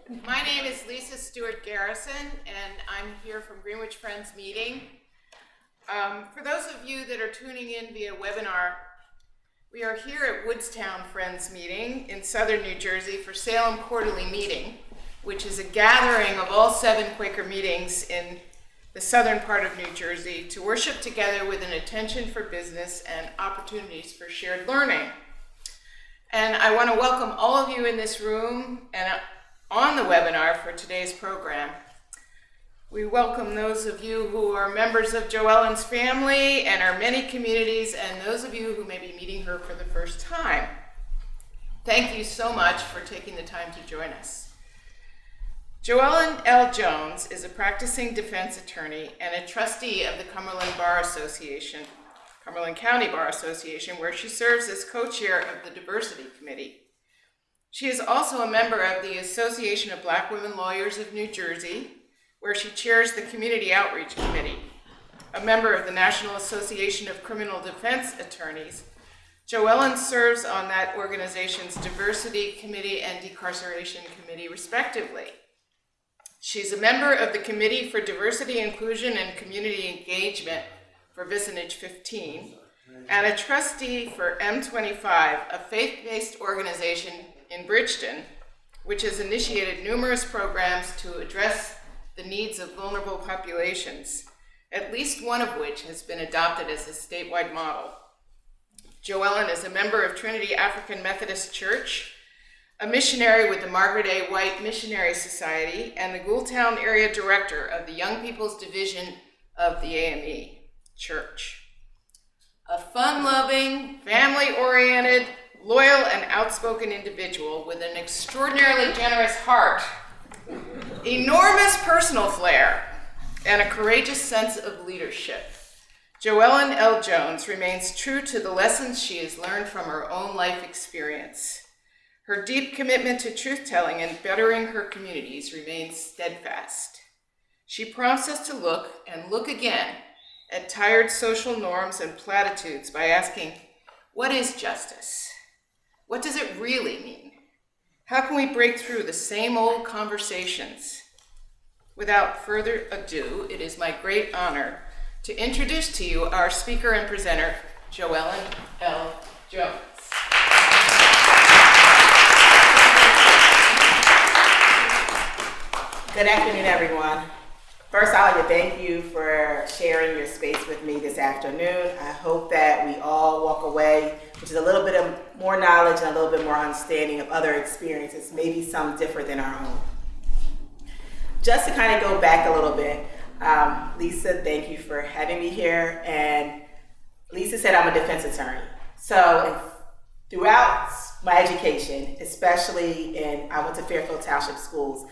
My name is Lisa Stewart Garrison, and I'm here from Greenwich Friends Meeting. For those of you that are tuning in via webinar, we are here at Woodstown Friends Meeting in southern New Jersey for Salem Quarterly Meeting, which is a gathering of all 7 Quaker meetings in the southern part of New Jersey to worship together with an attention for business and opportunities for shared learning. And I want to welcome all of you in this room and on the webinar for today's program. We welcome those of you who are members of JoEllyn's family and our many communities, and those of you who may be meeting her for the first time. Thank you so much for taking the time to join us. JoEllyn L. Jones is a practicing defense attorney and a trustee of the Cumberland County Bar Association, where she serves as co-chair of the Diversity Committee. She is also a member of the Association of Black Women Lawyers of New Jersey, where she chairs the Community Outreach Committee. A member of the National Association of Criminal Defense Attorneys, JoEllyn serves on that organization's Diversity Committee and Decarceration Committee, respectively. She's a member of the Committee for Diversity, Inclusion, and Community Engagement for Vicinage 15, and a trustee for M25, a faith-based organization in Bridgeton, which has initiated numerous programs to address the needs of vulnerable populations, at least one of which has been adopted as a statewide model. JoEllyn is a member of Trinity African Methodist Church, a missionary with the Margaret A. White Missionary Society, and the Woodstown area director of the Young People's Division of the AME Church. A fun-loving, family-oriented, loyal and outspoken individual with an extraordinarily generous heart, enormous personal flair, and a courageous sense of leadership. JoEllyn L. Jones remains true to the lessons she has learned from her own life experience. Her deep commitment to truth-telling and bettering her communities remains steadfast. She prompts us to look and look again at tired social norms and platitudes by asking, what is justice? What does it really mean? How can we break through the same old conversations? Without further ado, it is my great honor to introduce to you our speaker and presenter, JoEllyn L. Jones. Good afternoon, everyone. First, I'd like to thank you for sharing your space with me this afternoon. I hope that we all walk away with a little bit of more knowledge and a little bit more understanding of other experiences, maybe some different than our own. Just to kind of go back a little bit, Lisa, thank you for having me here. And Lisa said I'm a defense attorney. So throughout my education, especially I went to Fairfield Township schools,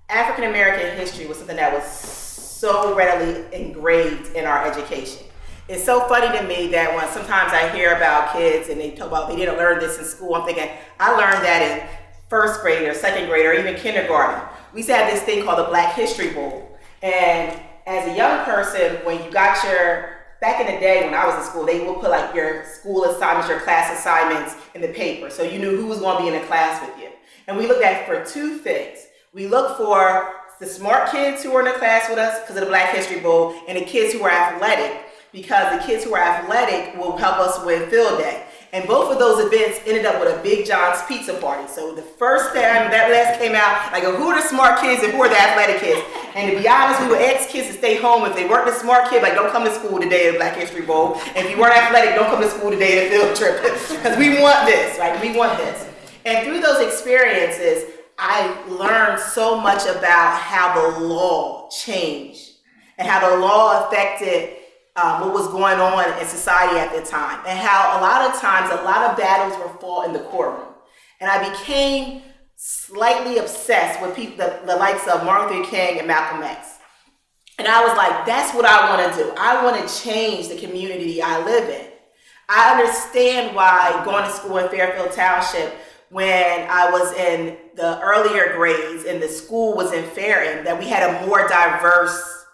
African American history was something that was so readily engraved in our education. It's so funny to me that when sometimes I hear about kids and they talk about they didn't learn this in school, I'm thinking, I learned that in first grade or second grade or even kindergarten. We used to have this thing called the Black History Bowl. And as a young person, when you got back in the day when I was in school, they would put like your school assignments, your class assignments in the paper. So you knew who was going to be in the class with you. And we looked at for 2 things. We look for the smart kids who were in the class with us because of the Black History Bowl, and the kids who were athletic, because the kids who were athletic will help us win field day. And both of those events ended up with a Big John's pizza party. So the first time that list came out, I go, who are the smart kids and who are the athletic kids? And to be honest, we would ask kids to stay home. If they weren't the smart kid, like, don't come to school today at the Black History Bowl. And if you weren't athletic, don't come to school today at a field trip. Because we want this, right? We want this. And through those experiences, I learned so much about how the law changed and how the law affected what was going on in society at the time, and how a lot of times a lot of battles were fought in the courtroom. And I became slightly obsessed with people, the likes of Martin Luther King and Malcolm X. And I was like, that's what I want to do. I want to change the community I live in. I understand why going to school in Fairfield Township, when I was in the earlier grades and the school was in Farron, that we had a more diverse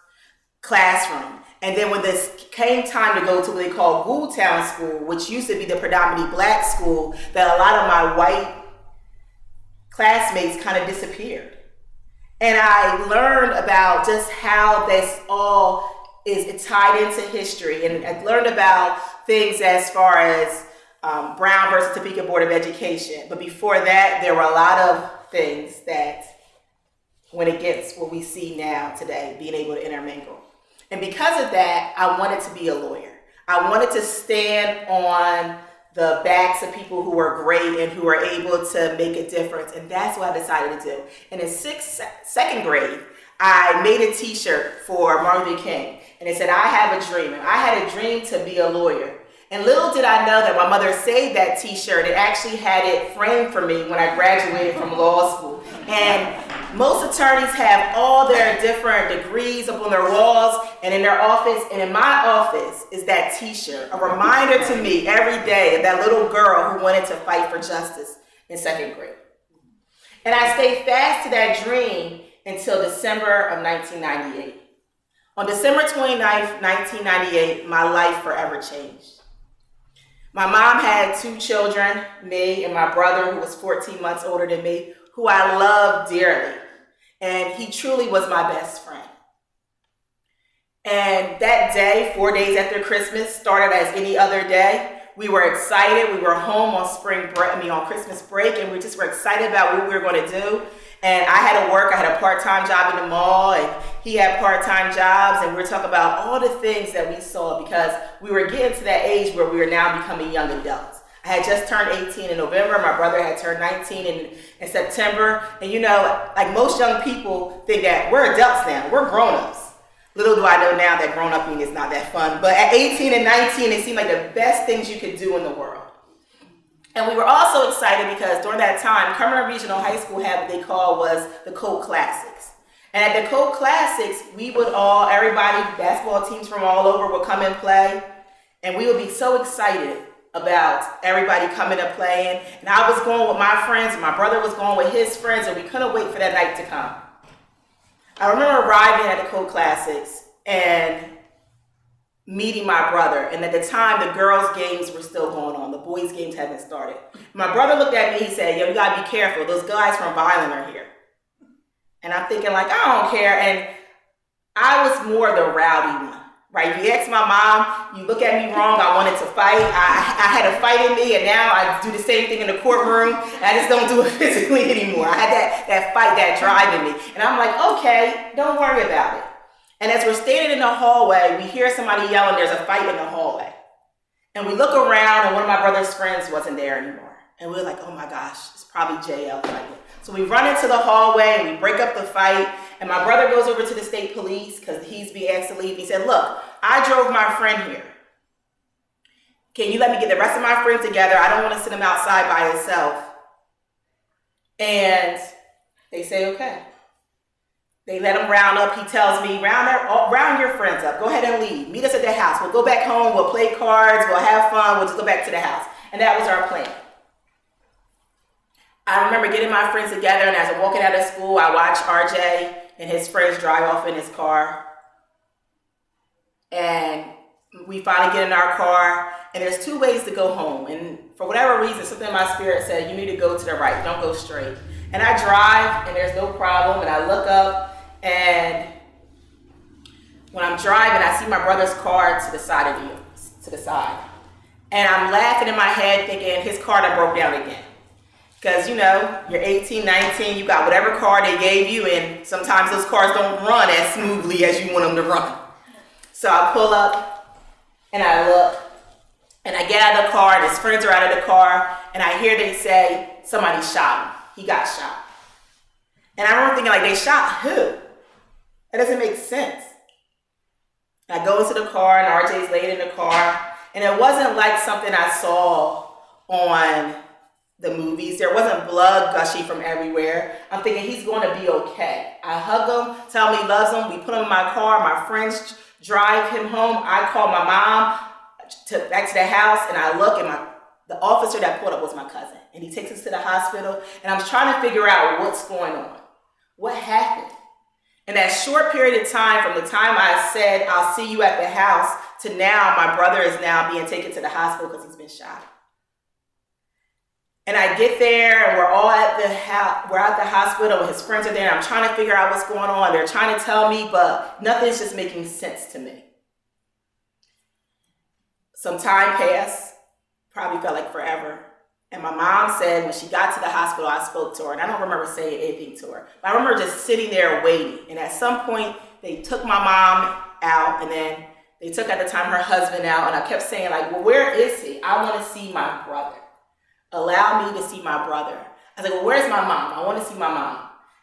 classroom. And then when this came time to go to what they call Woodstown School, which used to be the predominantly Black school, that a lot of my white classmates kind of disappeared. And I learned about just how this all is tied into history. And I learned about things as far as Brown versus Topeka Board of Education. But before that, there were a lot of things that went against what we see now today, being able to intermingle. And because of that, I wanted to be a lawyer. I wanted to stand on the backs of people who were great and who were able to make a difference. And that's what I decided to do. And in second grade, I made a t-shirt for Martin Luther King. And it said, I have a dream. And I had a dream to be a lawyer. And little did I know that my mother saved that t-shirt and actually had it framed for me when I graduated from law school. And most attorneys have all their different degrees up on their walls and in their office. And in my office is that t-shirt, a reminder to me every day of that little girl who wanted to fight for justice in second grade. And I stayed fast to that dream until December of 1998. On December 29th, 1998, my life forever changed. My mom had 2 children, me and my brother, who was 14 months older than me, who I loved dearly. And he truly was my best friend. And that day, 4 days after Christmas, started as any other day. We were excited. We were home on on Christmas break, and we just were excited about what we were going to do. And I had to work. I had a part-time job in the mall, and he had part-time jobs. And we were talking about all the things that we saw because we were getting to that age where we were now becoming young adults. I had just turned 18 in November. My brother had turned 19 in September. And like most young people think that we're adults now. We're grown-ups. Little do I know now that grown-upping is not that fun. But at 18 and 19, it seemed like the best things you could do in the world. And we were also excited because during that time, Cumberland Regional High School had what they called was the Coat Classics. And at the Coat Classics, everybody, basketball teams from all over would come and play. And we would be so excited about everybody coming and playing. And I was going with my friends, and my brother was going with his friends, and we couldn't wait for that night to come. I remember arriving at the Coat Classics and meeting my brother. And at the time, the girls' games were still going on. The boys' games hadn't started. My brother looked at me, he said, yo, you gotta be careful. Those guys from Violent are here. And I'm thinking like, I don't care. And I was more the rowdy one, right? If you ask my mom, you look at me wrong, I wanted to fight. I had a fight in me, and now I do the same thing in the courtroom. And I just don't do it physically anymore. I had that fight, that drive in me. And I'm like, okay, don't worry about it. And as we're standing in the hallway, we hear somebody yelling, there's a fight in the hallway. And we look around, and one of my brother's friends wasn't there anymore. And we were like, oh my gosh, it's probably JL fighting. So we run into the hallway, and we break up the fight. And my brother goes over to the state police because he's being asked to leave. He said, look, I drove my friend here. Can you let me get the rest of my friends together? I don't want to send him outside by himself. And they say, okay. They let him round up. He tells me, round your friends up. Go ahead and leave. Meet us at the house. We'll go back home. We'll play cards. We'll have fun. We'll just go back to the house. And that was our plan. I remember getting my friends together, and as I'm walking out of school, I watched RJ and his friends drive off in his car. And we finally get in our car, and there's 2 ways to go home. And for whatever reason, something in my spirit said, you need to go to the right, don't go straight. And I drive, and there's no problem, and I look up, and when I'm driving, I see my brother's car to the side. And I'm laughing in my head thinking his car done broke down again. Because, you're 18, 19, you got whatever car they gave you, and sometimes those cars don't run as smoothly as you want them to run. So I pull up, and I look, and I get out of the car, and his friends are out of the car, and I hear they say, somebody shot him. He got shot. And I remember thinking, like, they shot who? That doesn't make sense. And I go into the car, and RJ's laid in the car, and it wasn't like something I saw on the movies. There wasn't blood gushing from everywhere. I'm thinking he's going to be okay. I hug him, tell him he loves him. We put him in my car. My friends drive him home. I call my mom back to the house, and I look, and the officer that pulled up was my cousin. And he takes us to the hospital, and I'm trying to figure out what's going on. What happened? In that short period of time, from the time I said, I'll see you at the house, to now, my brother is now being taken to the hospital because he's been shot. And I get there, and we're all at the hospital, and his friends are there, and I'm trying to figure out what's going on. They're trying to tell me, but nothing's just making sense to me. Some time passed, probably felt like forever. And my mom said when she got to the hospital, I spoke to her, and I don't remember saying anything to her. But I remember just sitting there waiting. And at some point, they took my mom out, and then they took at the time her husband out, and I kept saying, like, well, where is he? I want to see my brother. Allow me to see my brother. I was like, well, where's my mom? I want to see my mom.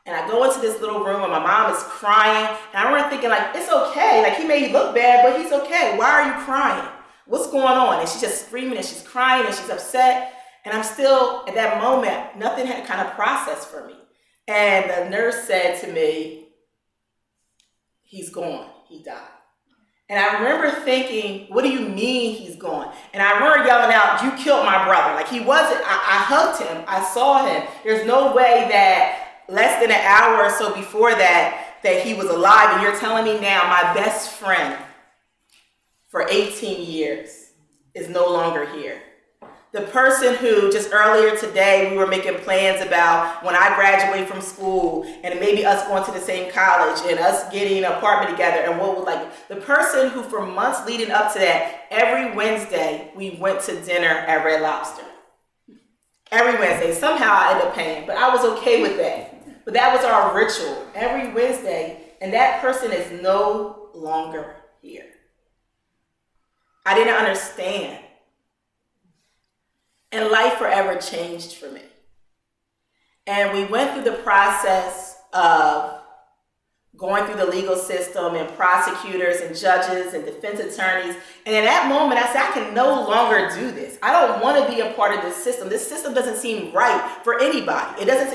And I go into this little room, and my mom is crying. And I remember thinking, like, it's okay. Like, he may look bad, but he's okay. Why are you crying? What's going on? And she's just screaming, and she's crying, and she's upset. And I'm still, at that moment, nothing had kind of processed for me. And the nurse said to me, he's gone. He died. And I remember thinking, what do you mean he's gone? And I remember yelling out, you killed my brother. Like, he wasn't, I hugged him. I saw him. There's no way that less than an hour or so before that he was alive. And you're telling me now my best friend for 18 years is no longer here. The person who just earlier today we were making plans about when I graduate from school and maybe us going to the same college and us getting an apartment together and what would like the person who for months leading up to that, every Wednesday we went to dinner at Red Lobster. Every Wednesday. Somehow I ended up paying, but I was okay with that. But that was our ritual every Wednesday, and that person is no longer here. I didn't understand. And life forever changed for me. And we went through the process of going through the legal system and prosecutors and judges and defense attorneys. And in that moment, I said, I can no longer do this. I don't want to be a part of this system. This system doesn't seem right for anybody. It doesn't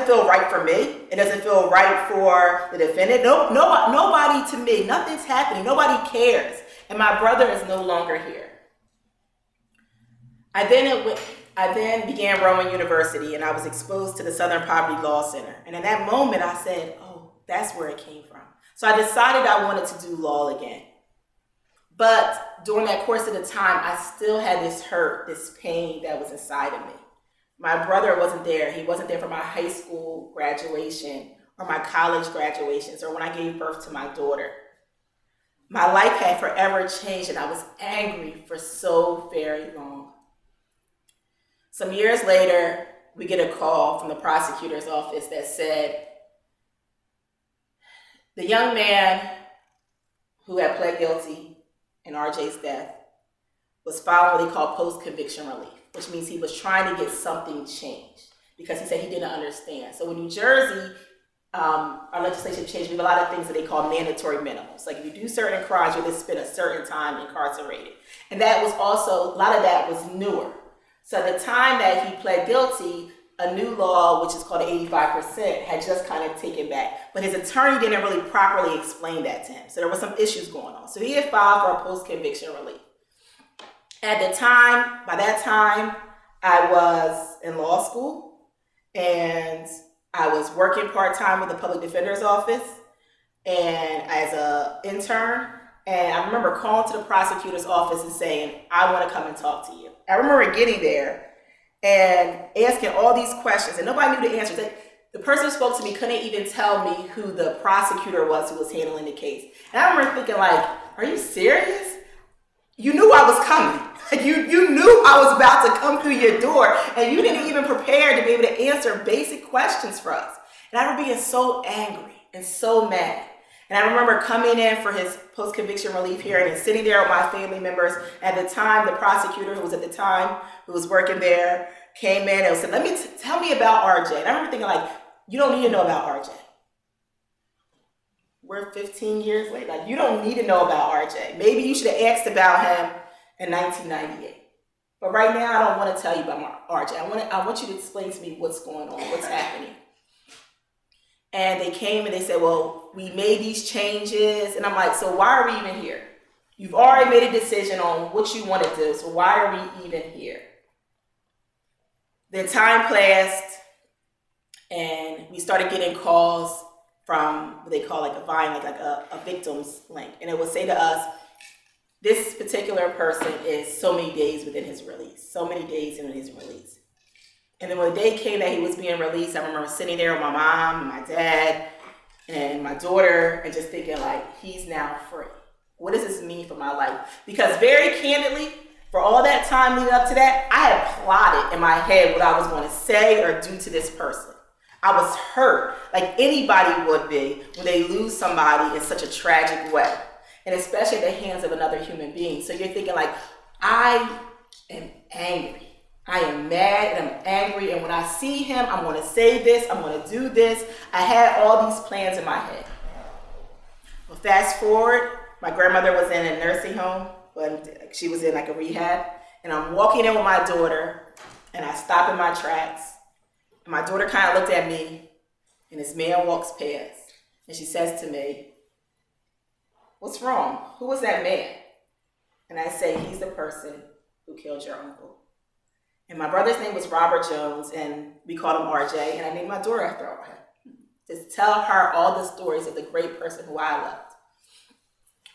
feel right for me. It doesn't feel right for the defendant. Nobody to me. Nothing's happening. Nobody cares. And my brother is no longer here. I then began Rowan University, and I was exposed to the Southern Poverty Law Center. And in that moment, I said, oh, that's where it came from. So I decided I wanted to do law again. But during that course of the time, I still had this hurt, this pain that was inside of me. My brother wasn't there. He wasn't there for my high school graduation or my college graduations or when I gave birth to my daughter. My life had forever changed, and I was angry for so very long. Some years later, we get a call from the prosecutor's office that said, the young man who had pled guilty in RJ's death was filing what they call post-conviction relief, which means he was trying to get something changed because he said he didn't understand. So in New Jersey, our legislation changed. We have a lot of things that they call mandatory minimums. Like if you do certain crimes, you're going to spend a certain time incarcerated. And that was also, a lot of that was newer. So at the time that he pled guilty, a new law, which is called 85%, had just kind of taken back. But his attorney didn't really properly explain that to him. So there were some issues going on. So he had filed for a post-conviction relief. At the time, by that time, I was in law school and I was working part-time with the public defender's office and as an intern. And I remember calling to the prosecutor's office and saying, I want to come and talk to you. I remember getting there and asking all these questions, and nobody knew the answers. The person who spoke to me couldn't even tell me who the prosecutor was who was handling the case. And I remember thinking, like, are you serious? You knew I was coming. Like you knew I was about to come through your door, and you didn't even prepare to be able to answer basic questions for us. And I remember being so angry and so mad. And I remember coming in for his post-conviction relief hearing and sitting there with my family members. At the time, the prosecutor who was working there, came in and said, tell me about RJ. And I remember thinking, like, you don't need to know about RJ. We're 15 years later. Like, you don't need to know about RJ. Maybe you should have asked about him in 1998. But right now, I don't want to tell you about RJ. I want you to explain to me what's going on, what's happening. And they came and they said, well, we made these changes. And I'm like, so why are we even here? You've already made a decision on what you want to do. So why are we even here? Then time passed and we started getting calls from what they call like a Vine, like a victim's link. And it would say to us, this particular person is so many days within his release, so many days in his release. And then when the day came that he was being released, I remember sitting there with my mom and my dad and my daughter and just thinking like, he's now free. What does this mean for my life? Because very candidly, for all that time leading up to that, I had plotted in my head what I was going to say or do to this person. I was hurt, like anybody would be when they lose somebody in such a tragic way, and especially at the hands of another human being. So you're thinking like, I am angry. I am mad and I'm angry, and when I see him, I'm going to say this, I'm going to do this. I had all these plans in my head. Well, fast forward, my grandmother was in a nursing home, but she was in like a rehab, and I'm walking in with my daughter, and I stop in my tracks, and my daughter kind of looked at me, and this man walks past, and she says to me, "What's wrong? Who was that man?" And I say, "He's the person who killed your uncle." And my brother's name was Robert Jones, and we called him RJ, and I named my daughter after him. Just tell her all the stories of the great person who I loved.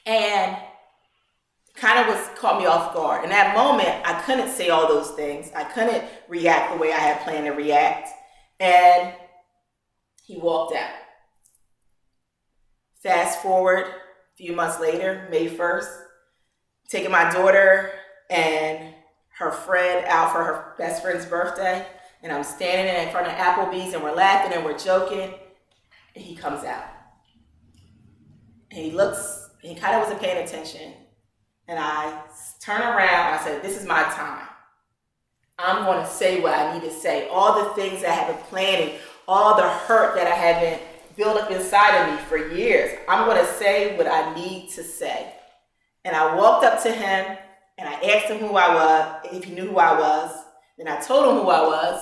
And kind of caught me off guard. In that moment, I couldn't say all those things. I couldn't react the way I had planned to react. And he walked out. Fast forward a few months later, May 1st, taking my daughter and her friend out for her best friend's birthday, and I'm standing in front of Applebee's, and we're laughing and we're joking, and he comes out. And he looks, and he kind of wasn't paying attention, and I turn around, and I said, "This is my time. I'm going to say what I need to say. All the things that I have been planning, all the hurt that I have been built up inside of me for years, I'm going to say what I need to say." And I walked up to him, and I asked him who I was, if he knew who I was. Then I told him who I was.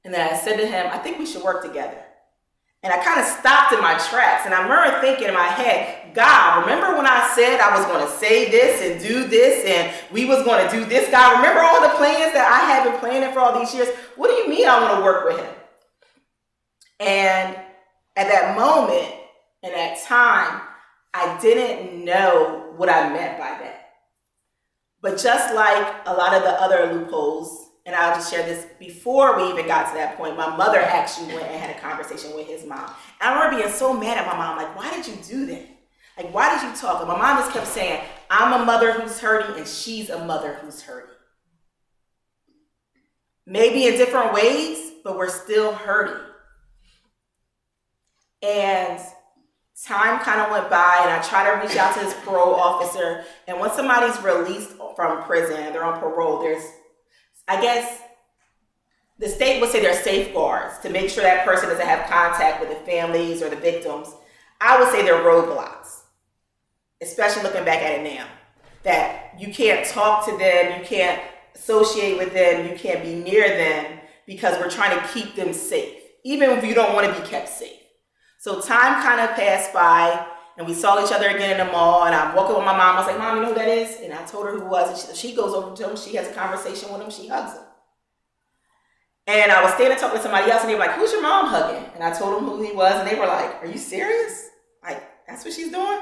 And then I said to him, "I think we should work together." And I kind of stopped in my tracks. And I remember thinking in my head, "God, remember when I said I was going to say this and do this and we was going to do this? God, remember all the plans that I had been planning for all these years? What do you mean I want to work with him?" And at that moment, in that time, I didn't know what I meant by that. But just like a lot of the other loopholes, and I'll just share this, before we even got to that point, my mother actually went and had a conversation with his mom. And I remember being so mad at my mom, like, "Why did you do that? Like, why did you talk?" And my mom just kept saying, "I'm a mother who's hurting, and she's a mother who's hurting. Maybe in different ways, but we're still hurting." And time kind of went by, and I tried to reach out to his parole officer. And when somebody's released from prison, they're on parole, there's, I guess, the state would say there's safeguards to make sure that person doesn't have contact with the families or the victims. I would say they're roadblocks, especially looking back at it now, that you can't talk to them, you can't associate with them, you can't be near them because we're trying to keep them safe, even if you don't want to be kept safe. So time kind of passed by, and we saw each other again in the mall, and I'm walking with my mom. I was like, "Mom, you know who that is?" And I told her who it was, and she goes over to him, she has a conversation with him, she hugs him. And I was standing talking to somebody else, and they were like, "Who's your mom hugging?" And I told them who he was, and they were like, "Are you serious? Like, that's what she's doing?"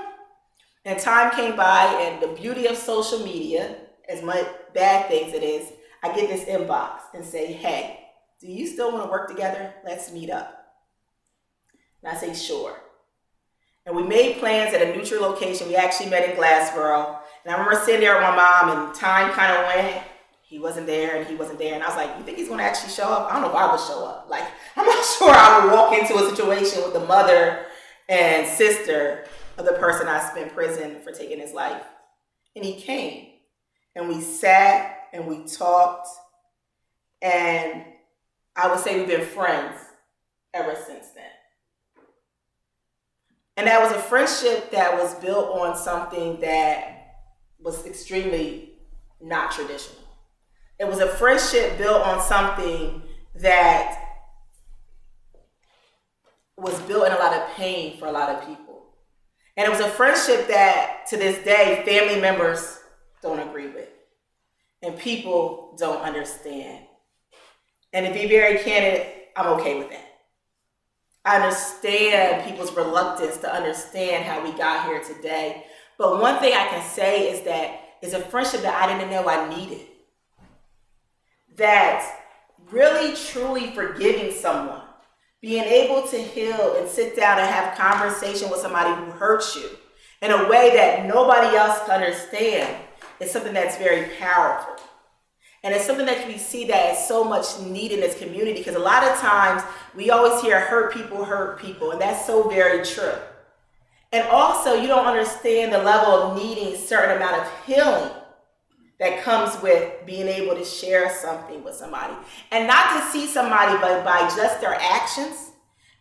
And time came by, and the beauty of social media, as much bad things it is, I get this inbox and say, "Hey, do you still want to work together? Let's meet up." And I say, "Sure." And we made plans at a neutral location. We actually met in Glassboro. And I remember sitting there with my mom, and time kind of went. He wasn't there, and he wasn't there. And I was like, "You think he's going to actually show up?" I don't know if I would show up. Like, I'm not sure I would walk into a situation with the mother and sister of the person I spent in prison for taking his life. And he came. And we sat, and we talked. And I would say we've been friends ever since then. And that was a friendship that was built on something that was extremely not traditional. It was a friendship built on something that was built in a lot of pain for a lot of people. And it was a friendship that, to this day, family members don't agree with. And people don't understand. And to be very candid, I'm okay with that. I understand people's reluctance to understand how we got here today. But one thing I can say is that it's a friendship that I didn't know I needed. That really truly forgiving someone, being able to heal and sit down and have conversation with somebody who hurts you in a way that nobody else can understand is something that's very powerful. And it's something that we see that is so much need in this community, because a lot of times we always hear hurt people, and that's so very true. And also, you don't understand the level of needing a certain amount of healing that comes with being able to share something with somebody. And not to see somebody by just their actions,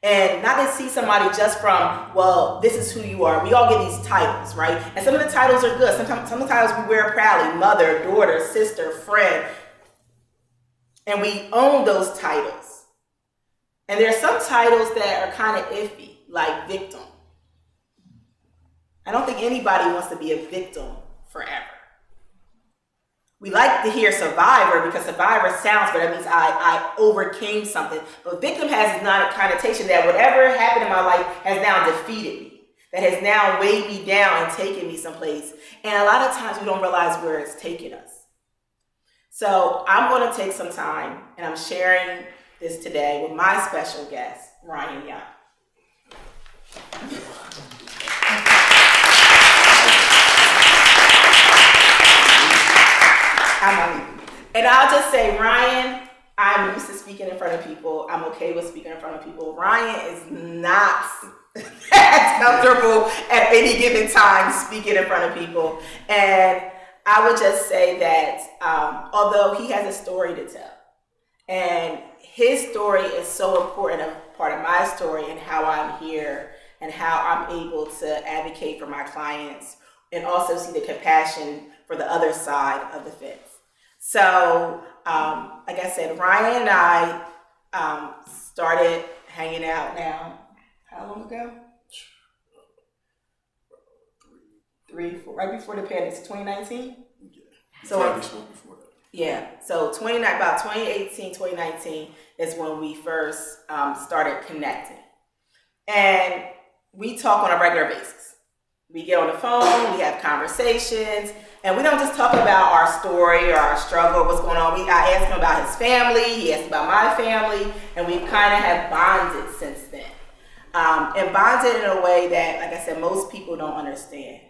and not to see somebody just from, well, this is who you are. We all get these titles, right? And some of the titles are good. Sometimes some of the titles we wear proudly: mother, daughter, sister, friend. And we own those titles. And there are some titles that are kind of iffy, like victim. I don't think anybody wants to be a victim forever. We like to hear survivor, because survivor sounds good. That means I overcame something. But victim has not a connotation that whatever happened in my life has now defeated me, that has now weighed me down and taken me someplace. And a lot of times we don't realize where it's taken us. So I'm going to take some time, and I'm sharing this today with my special guest, Ryan Young. And I'll just say, Ryan, I'm used to speaking in front of people. I'm okay with speaking in front of people. Ryan is not that comfortable at any given time speaking in front of people. And I would just say that although he has a story to tell, and his story is so important, a part of my story, and how I'm here and how I'm able to advocate for my clients, and also see the compassion for the other side of the fence. So, like I said, Ryan and I started hanging out now, how long ago? 3, 4, right before the pandemic, 2019? Yeah. So before that. Yeah, so about 2018, 2019 is when we first started connecting. And we talk on a regular basis. We get on the phone, we have conversations, and we don't just talk about our story or our struggle, what's going on. I ask him about his family, he asked about my family, and we kind of have bonded since then. And bonded in a way that, like I said, most people don't understand.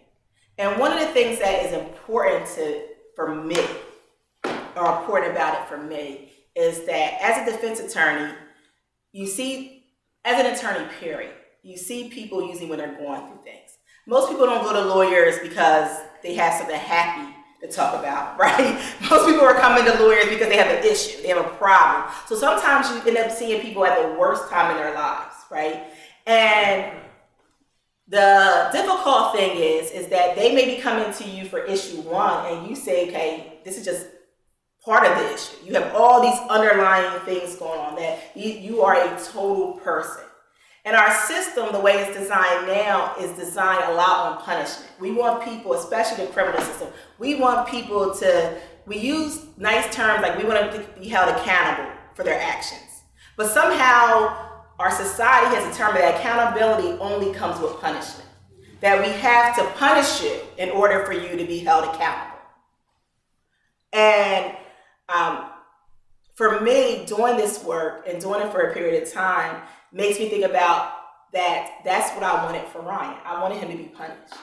And one of the things that is important for me, or important about it for me, is that as a defense attorney, you see, as an attorney, period, you see people usually when they're going through things. Most people don't go to lawyers because they have something happy to talk about, right? Most people are coming to lawyers because they have an issue, they have a problem. So sometimes you end up seeing people at the worst time in their lives, right? And the difficult thing is that they may be coming to you for issue 1, and you say, okay, this is just part of the issue. You have all these underlying things going on, that you are a total person. And our system, the way it's designed now, is designed a lot on punishment. We want people, especially the criminal system, we want people we use nice terms like we want them to be held accountable for their actions. But somehow our society has determined that accountability only comes with punishment. That we have to punish you in order for you to be held accountable. And for me, doing this work and doing it for a period of time makes me think about that's what I wanted for Ryan. I wanted him to be punished.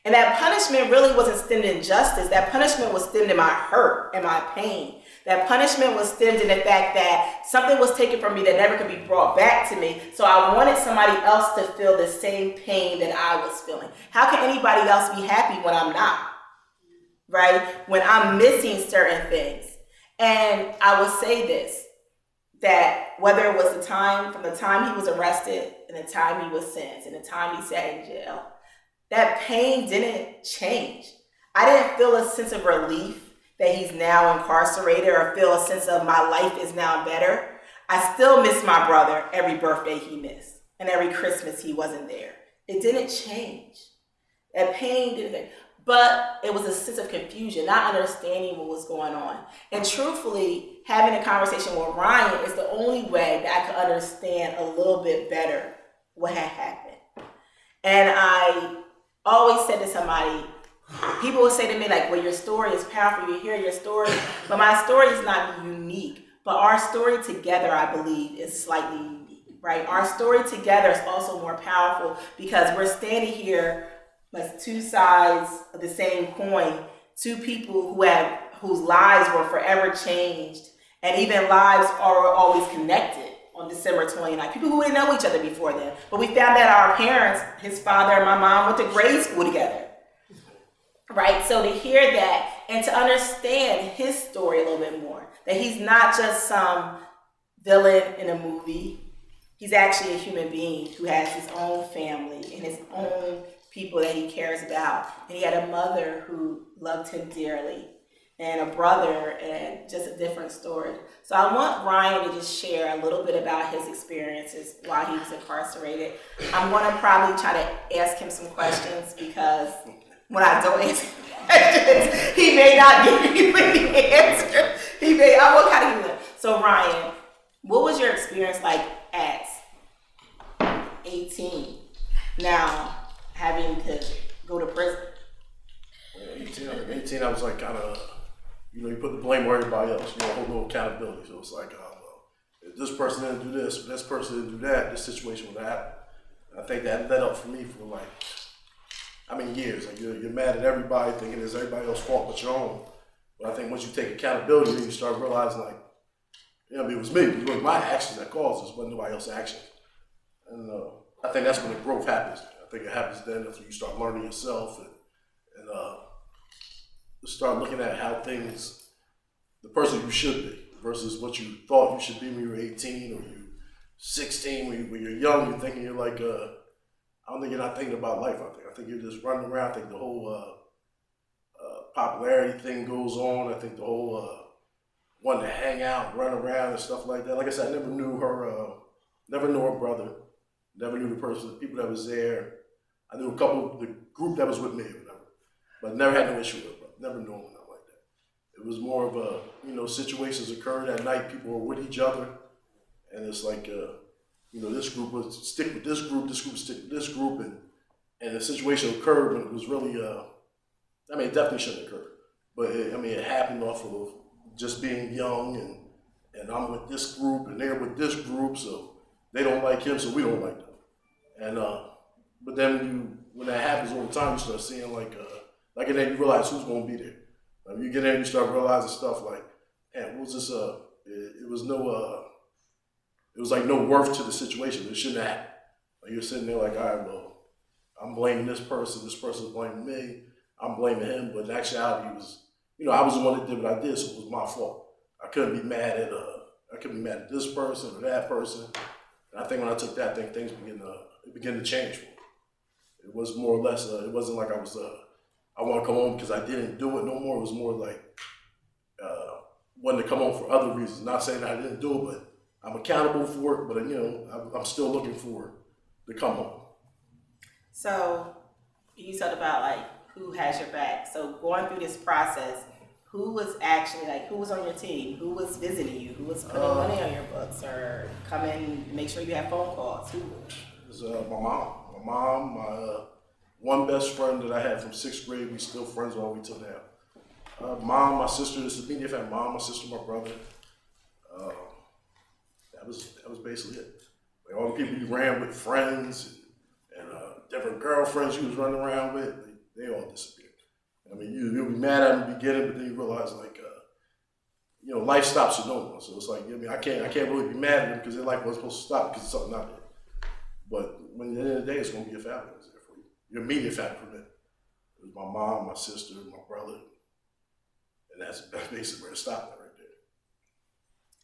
And that punishment really wasn't stemmed in justice. That punishment was stemmed in my hurt and my pain. That punishment was stemmed in the fact that something was taken from me that never could be brought back to me. So I wanted somebody else to feel the same pain that I was feeling. How can anybody else be happy when I'm not? Right? When I'm missing certain things. And I will say this, that whether it was from the time he was arrested and the time he was sentenced and the time he sat in jail, that pain didn't change. I didn't feel a sense of relief that he's now incarcerated or feel a sense of my life is now better. I still miss my brother every birthday he missed and every Christmas he wasn't there. It didn't change. That pain didn't. But it was a sense of confusion, not understanding what was going on. And truthfully, having a conversation with Ryan is the only way that I could understand a little bit better what had happened. And I always said to somebody, people would say to me, like, well, your story is powerful, you hear your story, but my story is not unique. But our story together, I believe, is slightly unique, right? Our story together is also more powerful because we're standing here as two sides of the same coin, two people whose lives were forever changed, and even lives are always connected on December 29th. People who didn't know each other before then. But we found out our parents, his father and my mom, went to grade school together. Right? So to hear that and to understand his story a little bit more, that he's not just some villain in a movie. He's actually a human being who has his own family and his own people that he cares about. And he had a mother who loved him dearly and a brother, and just a different story. So I want Ryan to just share a little bit about his experiences while he was incarcerated. I'm going to probably try to ask him some questions because when I don't answer questions, he may not give me the answer. I will kind of give him. So Ryan, what was your experience like at 18? Now having to go to prison. 18, I was like kind of, you put the blame on everybody else. You don't hold no accountability. So it's like, if this person didn't do this, or this person didn't do that, this situation would happen. I think that led up for me for years. Like you're mad at everybody, thinking it's everybody else's fault but your own. But I think once you take accountability, then you start realizing it was me. It was my actions that caused this, it wasn't nobody else's actions. And I think that's when the growth happens. I think it happens then after you start learning yourself and start looking at how things, the person you should be versus what you thought you should be when you were 18 or you 16. When you're young, you're thinking you're like, I don't think you're not thinking about life. I think you're just running around. I think the whole popularity thing goes on. I think the whole wanting to hang out, run around and stuff like that. Like I said, I never knew her, never knew her brother, never knew the people that was there. I knew a couple of the group that was with me or whatever, but never had no issue with her. Never known nothing like that. It was more of a, situations occurred at night, people were with each other, and it's like, this group would stick with this group would stick with this group, and the situation occurred when it was really, it definitely shouldn't have occurred, but it happened off of just being young, and I'm with this group, and they're with this group, so they don't like him, so we don't like them. And, but then when that happens over time, you start seeing and then you realize who's going to be there. You get in and you start realizing stuff like, what was this? It was like no worth to the situation. It shouldn't have happened. You're sitting there like, all right, well, I'm blaming this person's blaming me, I'm blaming him, but in actuality, it was, I was the one that did what I did, so it was my fault. I couldn't be mad at this person or that person. And I think when I took that, things began to change for me. It was more or less, it wasn't like I was, I want to come home because I didn't do it no more. It was more like wanting to come home for other reasons. Not saying I didn't do it, but I'm accountable for it. But I'm still looking for it to come home. So you talked about who has your back. So going through this process, who was actually who was on your team? Who was visiting you? Who was putting money on your books or coming make sure you have phone calls? Who? It was my mom. My one best friend that I had from 6th grade, we still friends all the way till now. Mom, my sister, this is immediate family. Mom, my sister, my brother. That was basically it. All the people you ran with, friends and different girlfriends you was running around with, they all disappeared. You'll be mad at them in the beginning, but then you realize life stops at no one. So it's I can't really be mad at them because their life wasn't supposed to stop because of something out there. But when at the end of the day, it's going to be a family that's there for you. Your immediate family for me. It was my mom, my sister, my brother, and that's basically where it stopped right there.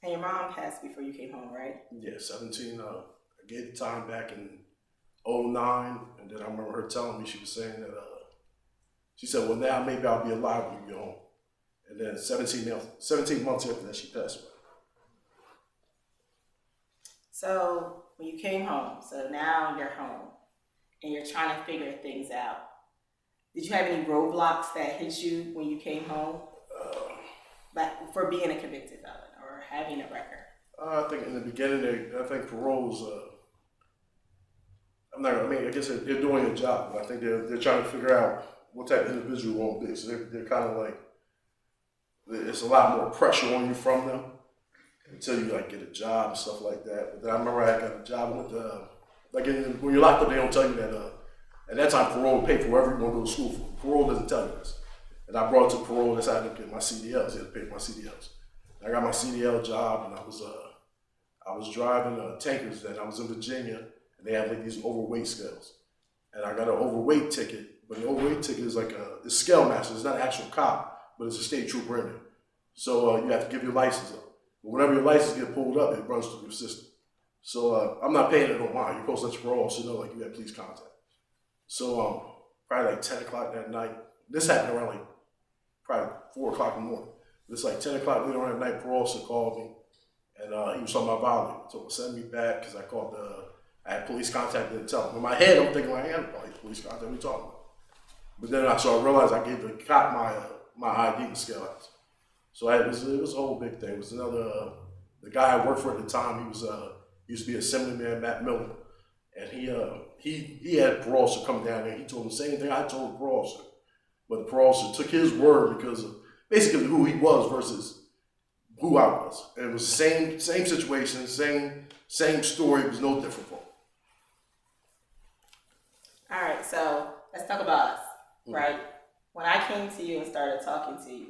And your mom passed before you came home, right? Yeah, 17. I gave the time back in 2009, and then I remember her telling me, she was saying that, she said, well, now maybe I'll be alive when you get home. And then 17 months after that, she passed away. So when you came home, so now you're home and you're trying to figure things out. Did you have any roadblocks that hit you when you came home? For being a convicted felon or having a record? I think in the beginning, I think parole's, I guess they're doing a job, but I think they're trying to figure out what type of individual you want to be. So they're kind of it's a lot more pressure on you from them. until you like get a job and stuff like that. But then I remember I got a job with when you're locked up, they don't tell you that. At that time, parole paid for wherever you want to go to school for. Parole doesn't tell you this. And I brought it to parole. That's how I had to get my CDLs. I had to pay for my CDLs. I got my CDL job, and I was driving tankers. And I was in Virginia, and they have like these overweight scales. And I got an overweight ticket, but the overweight ticket is like it's scale master. It's not an actual cop, but it's a state trooper in it. So you have to give your license up. But whenever your license gets pulled up, it runs through your system. So I'm not paying it no mind. You're supposed to let your parole officer know like you had police contact. So probably like 10 o'clock that night. This happened around like probably 4 o'clock in the morning. It's like 10 o'clock later on at night. Parole officer called me, and he was talking about violating. So he sent me back because I had police contact. Didn't tell him. In my head, I'm thinking like, I had police contact. What are you talking about? But then I realized I gave the cop my ID and scale house. So it was a whole big thing. It was another the guy I worked for at the time. He used to be Assemblyman Matt Miller, and he had a parole officer come down there. He told him the same thing I told the parole officer, but the parole officer took his word because of basically who he was versus who I was. And it was the same situation, same story. It was no different for him. All right, so let's talk about us, right? When I came to you and started talking to you,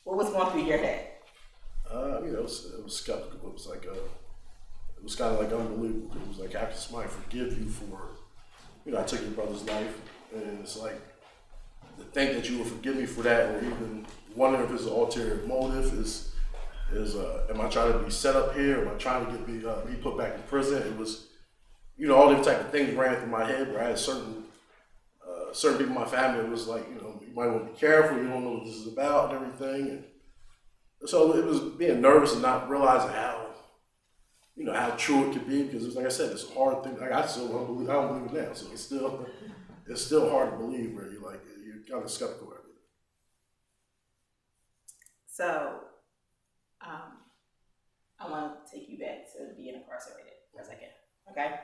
what was going through your head? It was skeptical. It was like it was kind of like unbelievable. It was like, how can somebody forgive you for, I took your brother's life, and it's like to think that you would forgive me for that, or even wondering if it's an ulterior motive. Is am I trying to be set up here? Am I trying to be put back in prison? It was, all different type of things ran through my head. Where I had certain people in my family. It was like, you might want to be careful. You don't know what this is about and everything. And so it was being nervous and not realizing how true it could be, because it's like I said, it's a hard thing. Like I don't believe it now. So it's still hard to believe where you're kind of skeptical of everything. So, I want to take you back to being incarcerated for a second, okay?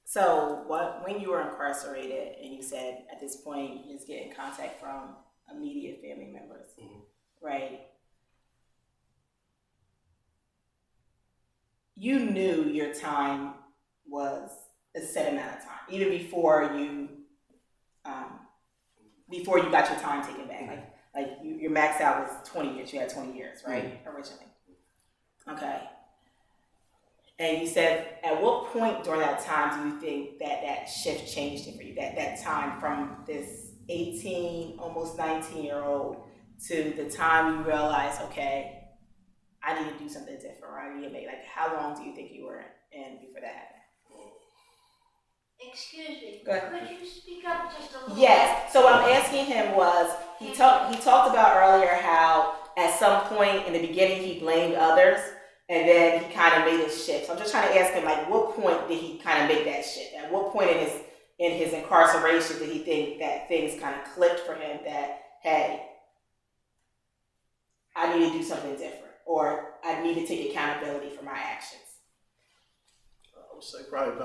So, when you were incarcerated, and you said at this point you're just getting contact from immediate family members, right? You knew your time was a set amount of time, even before you got your time taken back. Like your max out was 20 years. You had 20 years, right? Originally. Okay. And you said, at what point during that time do you think that shift changed it for you? That time from this 18, almost 19-year-old to the time you realized, okay, I need to do something different, or I need to make, how long do you think you were in before that happened? Excuse me, Go ahead. could you speak up just a little? Yes. So what I'm asking him was, he talked about earlier how at some point in the beginning he blamed others, and then he kind of made a shift. So I'm just trying to ask him, what point did he kind of make that shift? At what point in his incarceration did he think that things kind of clicked for him that, hey, I need to do something different, or I need to take accountability for my actions? I would say probably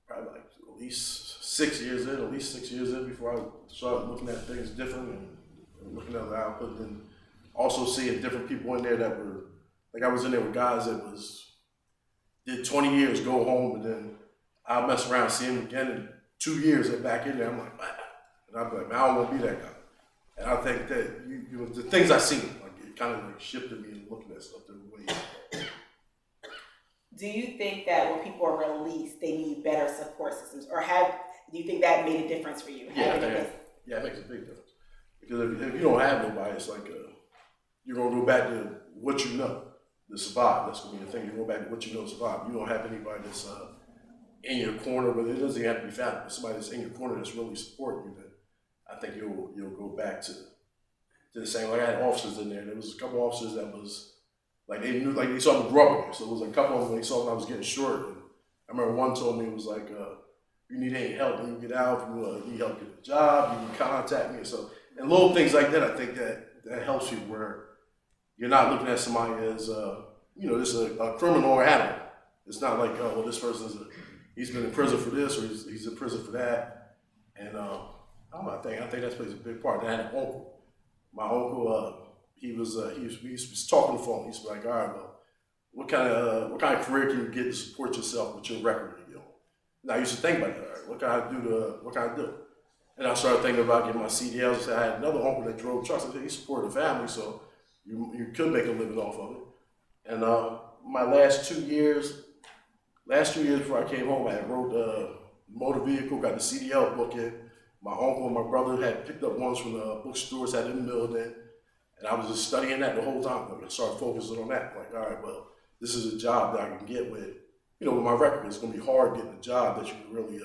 like at least 6 years in before I started looking at things different and looking at the output, and also seeing different people in there that were, like I was in there with guys that did 20 years, go home, and then I'll mess around, see them again in 2 years, they're back in there. I'm like, man. And I'm like, man, I don't want to be that guy. And I think that the things I seen, it kind of shifted me in looking at stuff the way. Do you think that when people are released, they need better support systems, or do you think that made a difference for you? Yeah, it makes a big difference. Because if you don't have nobody, it's like you're gonna go back to what you know to survive. That's gonna be the thing. You go back to what you know to survive. You don't have anybody that's in your corner, but it doesn't even have to be family. But somebody that's in your corner that's really supporting you, then I think you'll go back to the same. Like I had officers in there. There was a couple officers that was like they knew, like they saw me grow up there. So it was a couple of them they saw when I was getting short. And I remember one told me, it was like, you need any help when you get out, if you need help get a job, you can contact me. So, and little things like that, I think that helps you, where you're not looking at somebody as this is a criminal or animal. It's not like, oh, well, this person's he's been in prison for this, or he's in prison for that. And I don't know, I think that plays a big part. And I had an uncle. My uncle, he was talking on the phone. He's like, all right, well, what kind of career can you get to support yourself with your record? And I used to think about that. All right, what can I do? And I started thinking about getting my CDLs. I said, I had another uncle that drove trucks. I said, he supported the family, so you could make a living off of it. And my last 2 years before I came home, I had wrote a motor vehicle, got the CDL book in. My uncle and my brother had picked up ones from the bookstores, had in the building, and I was just studying that the whole time. I started focusing on that. Like, all right, well, this is a job that I can get with, with my record. It's going to be hard getting a job that you can really,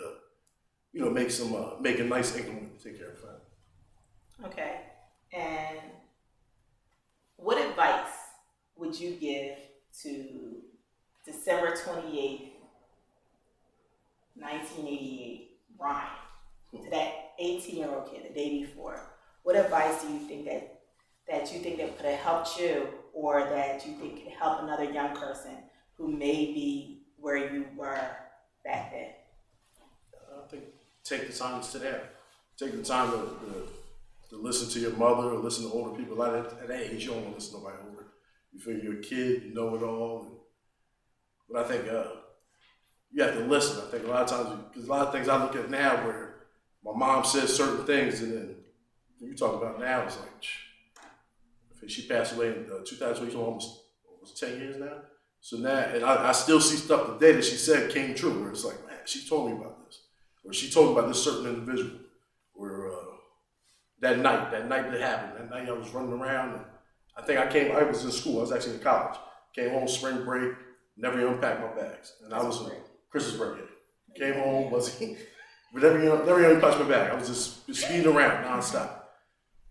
make a nice income with to take care of the family. Okay. And what advice would you give to December 28th, 1988, Ryan, to that 18-year-old kid the day before? What advice do you think that could have helped you, or that you think could help another young person who may be where you were back then? I think take the time to sit down. Take the time to listen to your mother or listen to older people. At that age, you don't want to listen to nobody older. You feel you're a kid, you know it all. But I think you have to listen. I think a lot of times, because a lot of things I look at now where my mom says certain things, and then when you talk about now, it's like, she passed away in 2020, almost 10 years now. So now, and I still see stuff today that she said came true, where it's like, man, she told me about this. Or she told me about this certain individual. Or that night that happened, that night I was running around, and I was in school, I was actually in college. Came home spring break, never unpacked my bags. And I was Christmas break. Came home, never untouched my bag. I was just speeding around nonstop.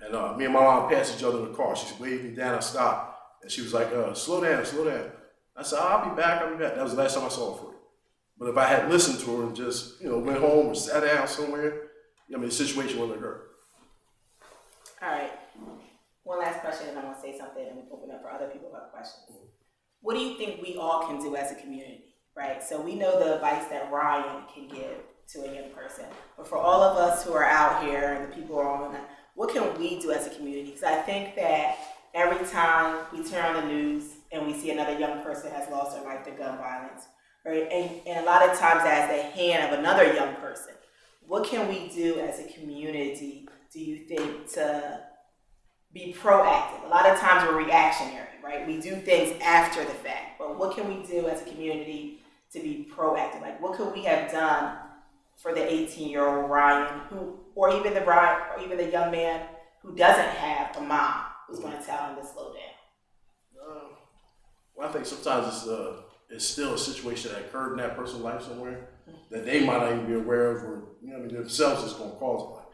And me and my mom passed each other in the car. She waved me down, I stopped. And she was like, slow down. I said, I'll be back. That was the last time I saw her for it. But if I had listened to her and just, went home or sat down somewhere, the situation wouldn't occur. All right. One last question, and I'm going to say something and open up for other people who have questions. What do you think we all can do as a community, right? So we know the advice that Ryan can give to a young person. But for all of us who are out here and the people who are on that, what can we do as a community? Because I think that every time we turn on the news and we see another young person has lost their life to gun violence, right? And a lot of times as the hand of another young person, what can we do as a community, do you think, to be proactive? A lot of times we're reactionary, right? We do things after the fact, but what can we do as a community to be proactive? Like, what could we have done for the 18-year-old Ryan, or even the young man who doesn't have a mom who's going to tell him to slow down? Well, I think sometimes it's still a situation that occurred in that person's life somewhere that they might not even be aware of, or themselves is going to cause it.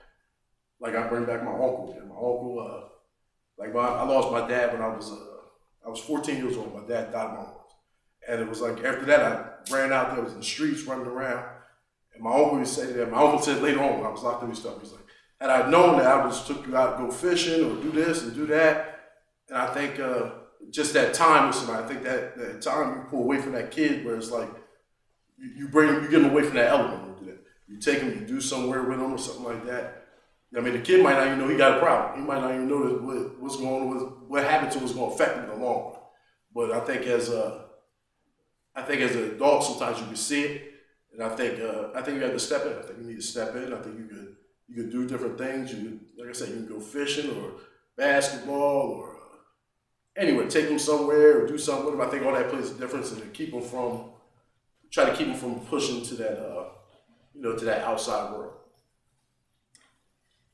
Like I bring back my uncle. And my uncle, I lost my dad when I was 14 years old. My dad died of my arms, and it was like after that I ran out there, was in the streets running around. And my uncle would say that. My uncle said later on when I was locked up and stuff, he's like, had I known that, I would have took you out to go fishing or do this and do that. And I think just that time with somebody, I think that time you pull away from that kid, where it's like you get them away from that element. You take them, you do somewhere with them or something like that. The kid might not even know he got a problem. He might not even know that what's going on, what happened to him was going to affect him in the long run. But I think as an adult, sometimes you can see it. And I think you have to step in. I think you need to step in. I think you could do different things. Like I said, you can go fishing or basketball or anywhere. Take them somewhere or do something with them. I think all that plays a difference, and try to keep them from pushing to that, to that outside world.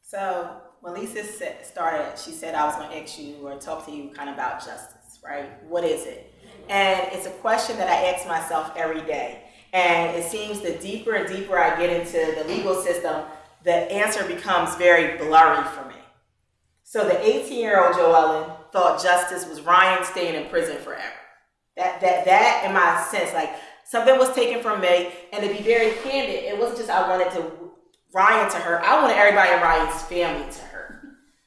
So when Lisa started, she said I was going to ask you or talk to you kind of about justice, right? What is it? And it's a question that I ask myself every day. And it seems the deeper and deeper I get into the legal system, the answer becomes very blurry for me. So the 18-year-old JoEllyn thought justice was Ryan staying in prison forever. That in my sense, like something was taken from me. And to be very candid, it wasn't just I wanted Ryan to hurt. I wanted everybody in Ryan's family to hurt,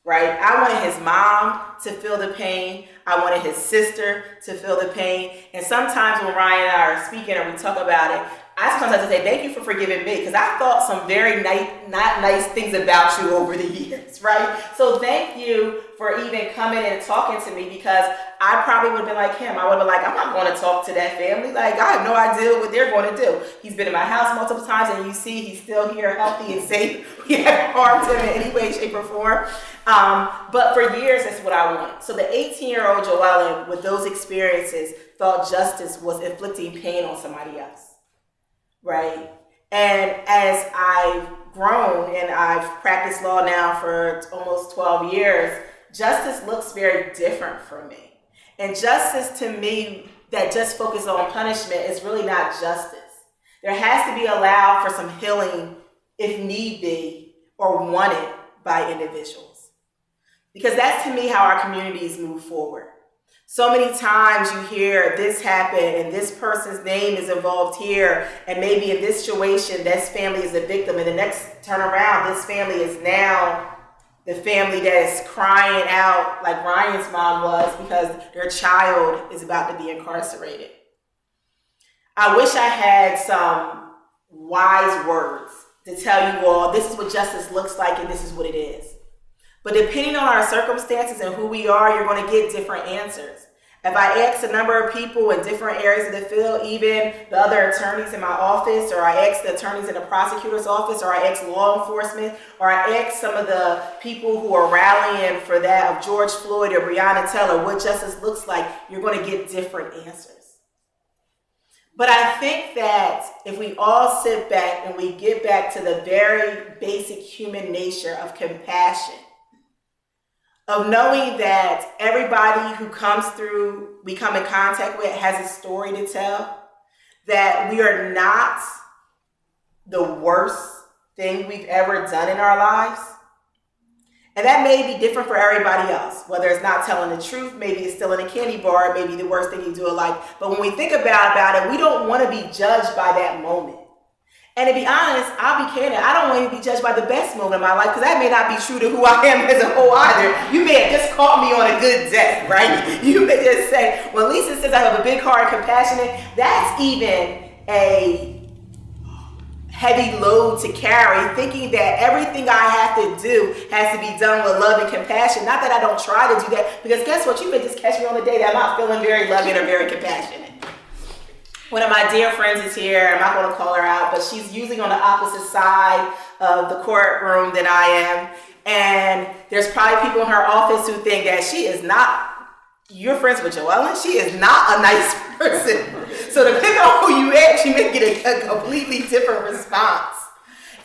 right? I wanted his mom to feel the pain. I wanted his sister to feel the pain. And sometimes when Ryan and I are speaking or we talk about it, I sometimes say thank you for forgiving me, because I thought some very not nice things about you over the years, right? So thank you for even coming and talking to me, because I probably would have been like him. I would have been like, I'm not going to talk to that family. Like, I have no idea what they're going to do. He's been in my house multiple times, and you see he's still here, healthy and safe. We haven't harmed him in any way, shape, or form. But for years, that's what I wanted. So the 18-year-old JoEllyn, with those experiences, thought justice was inflicting pain on somebody else, right? And as I've grown and I've practiced law now for almost 12 years, justice looks very different for me. And justice to me that just focuses on punishment is really not justice. There has to be allowed for some healing if need be or wanted by individuals. Because that's to me how our communities move forward. So many times you hear this happen and this person's name is involved here, and maybe in this situation, this family is a victim, and the next turn around, this family is now the family that is crying out like Ryan's mom was because their child is about to be incarcerated. I wish I had some wise words to tell you all, this is what justice looks like and this is what it is. But depending on our circumstances and who we are, you're going to get different answers. If I ask a number of people in different areas of the field, even the other attorneys in my office, or I ask the attorneys in the prosecutor's office, or I ask law enforcement, or I ask some of the people who are rallying for that of George Floyd or Breonna Taylor, what justice looks like, you're going to get different answers. But I think that if we all sit back and we get back to the very basic human nature of compassion, of knowing that everybody who comes through, we come in contact with, has a story to tell, that we are not the worst thing we've ever done in our lives. And that may be different for everybody else, whether it's not telling the truth, maybe it's stealing a candy bar, maybe the worst thing you do in life. But when we think about it, we don't want to be judged by that moment. And to be honest, I'll be candid, I don't want to be judged by the best moment of my life, because that may not be true to who I am as a whole either. You may have just caught me on a good day, right? You may just say, when Lisa says I have a big heart and compassionate, that's even a heavy load to carry, thinking that everything I have to do has to be done with love and compassion. Not that I don't try to do that, because guess what? You may just catch me on the day that I'm not feeling very loving or very compassionate. One of my dear friends is here. I'm not going to call her out, but she's usually on the opposite side of the courtroom than I am. And there's probably people in her office who think that she is not, you're friends with JoEllyn, she is not a nice person. So depending on who you ask, you may get a completely different response.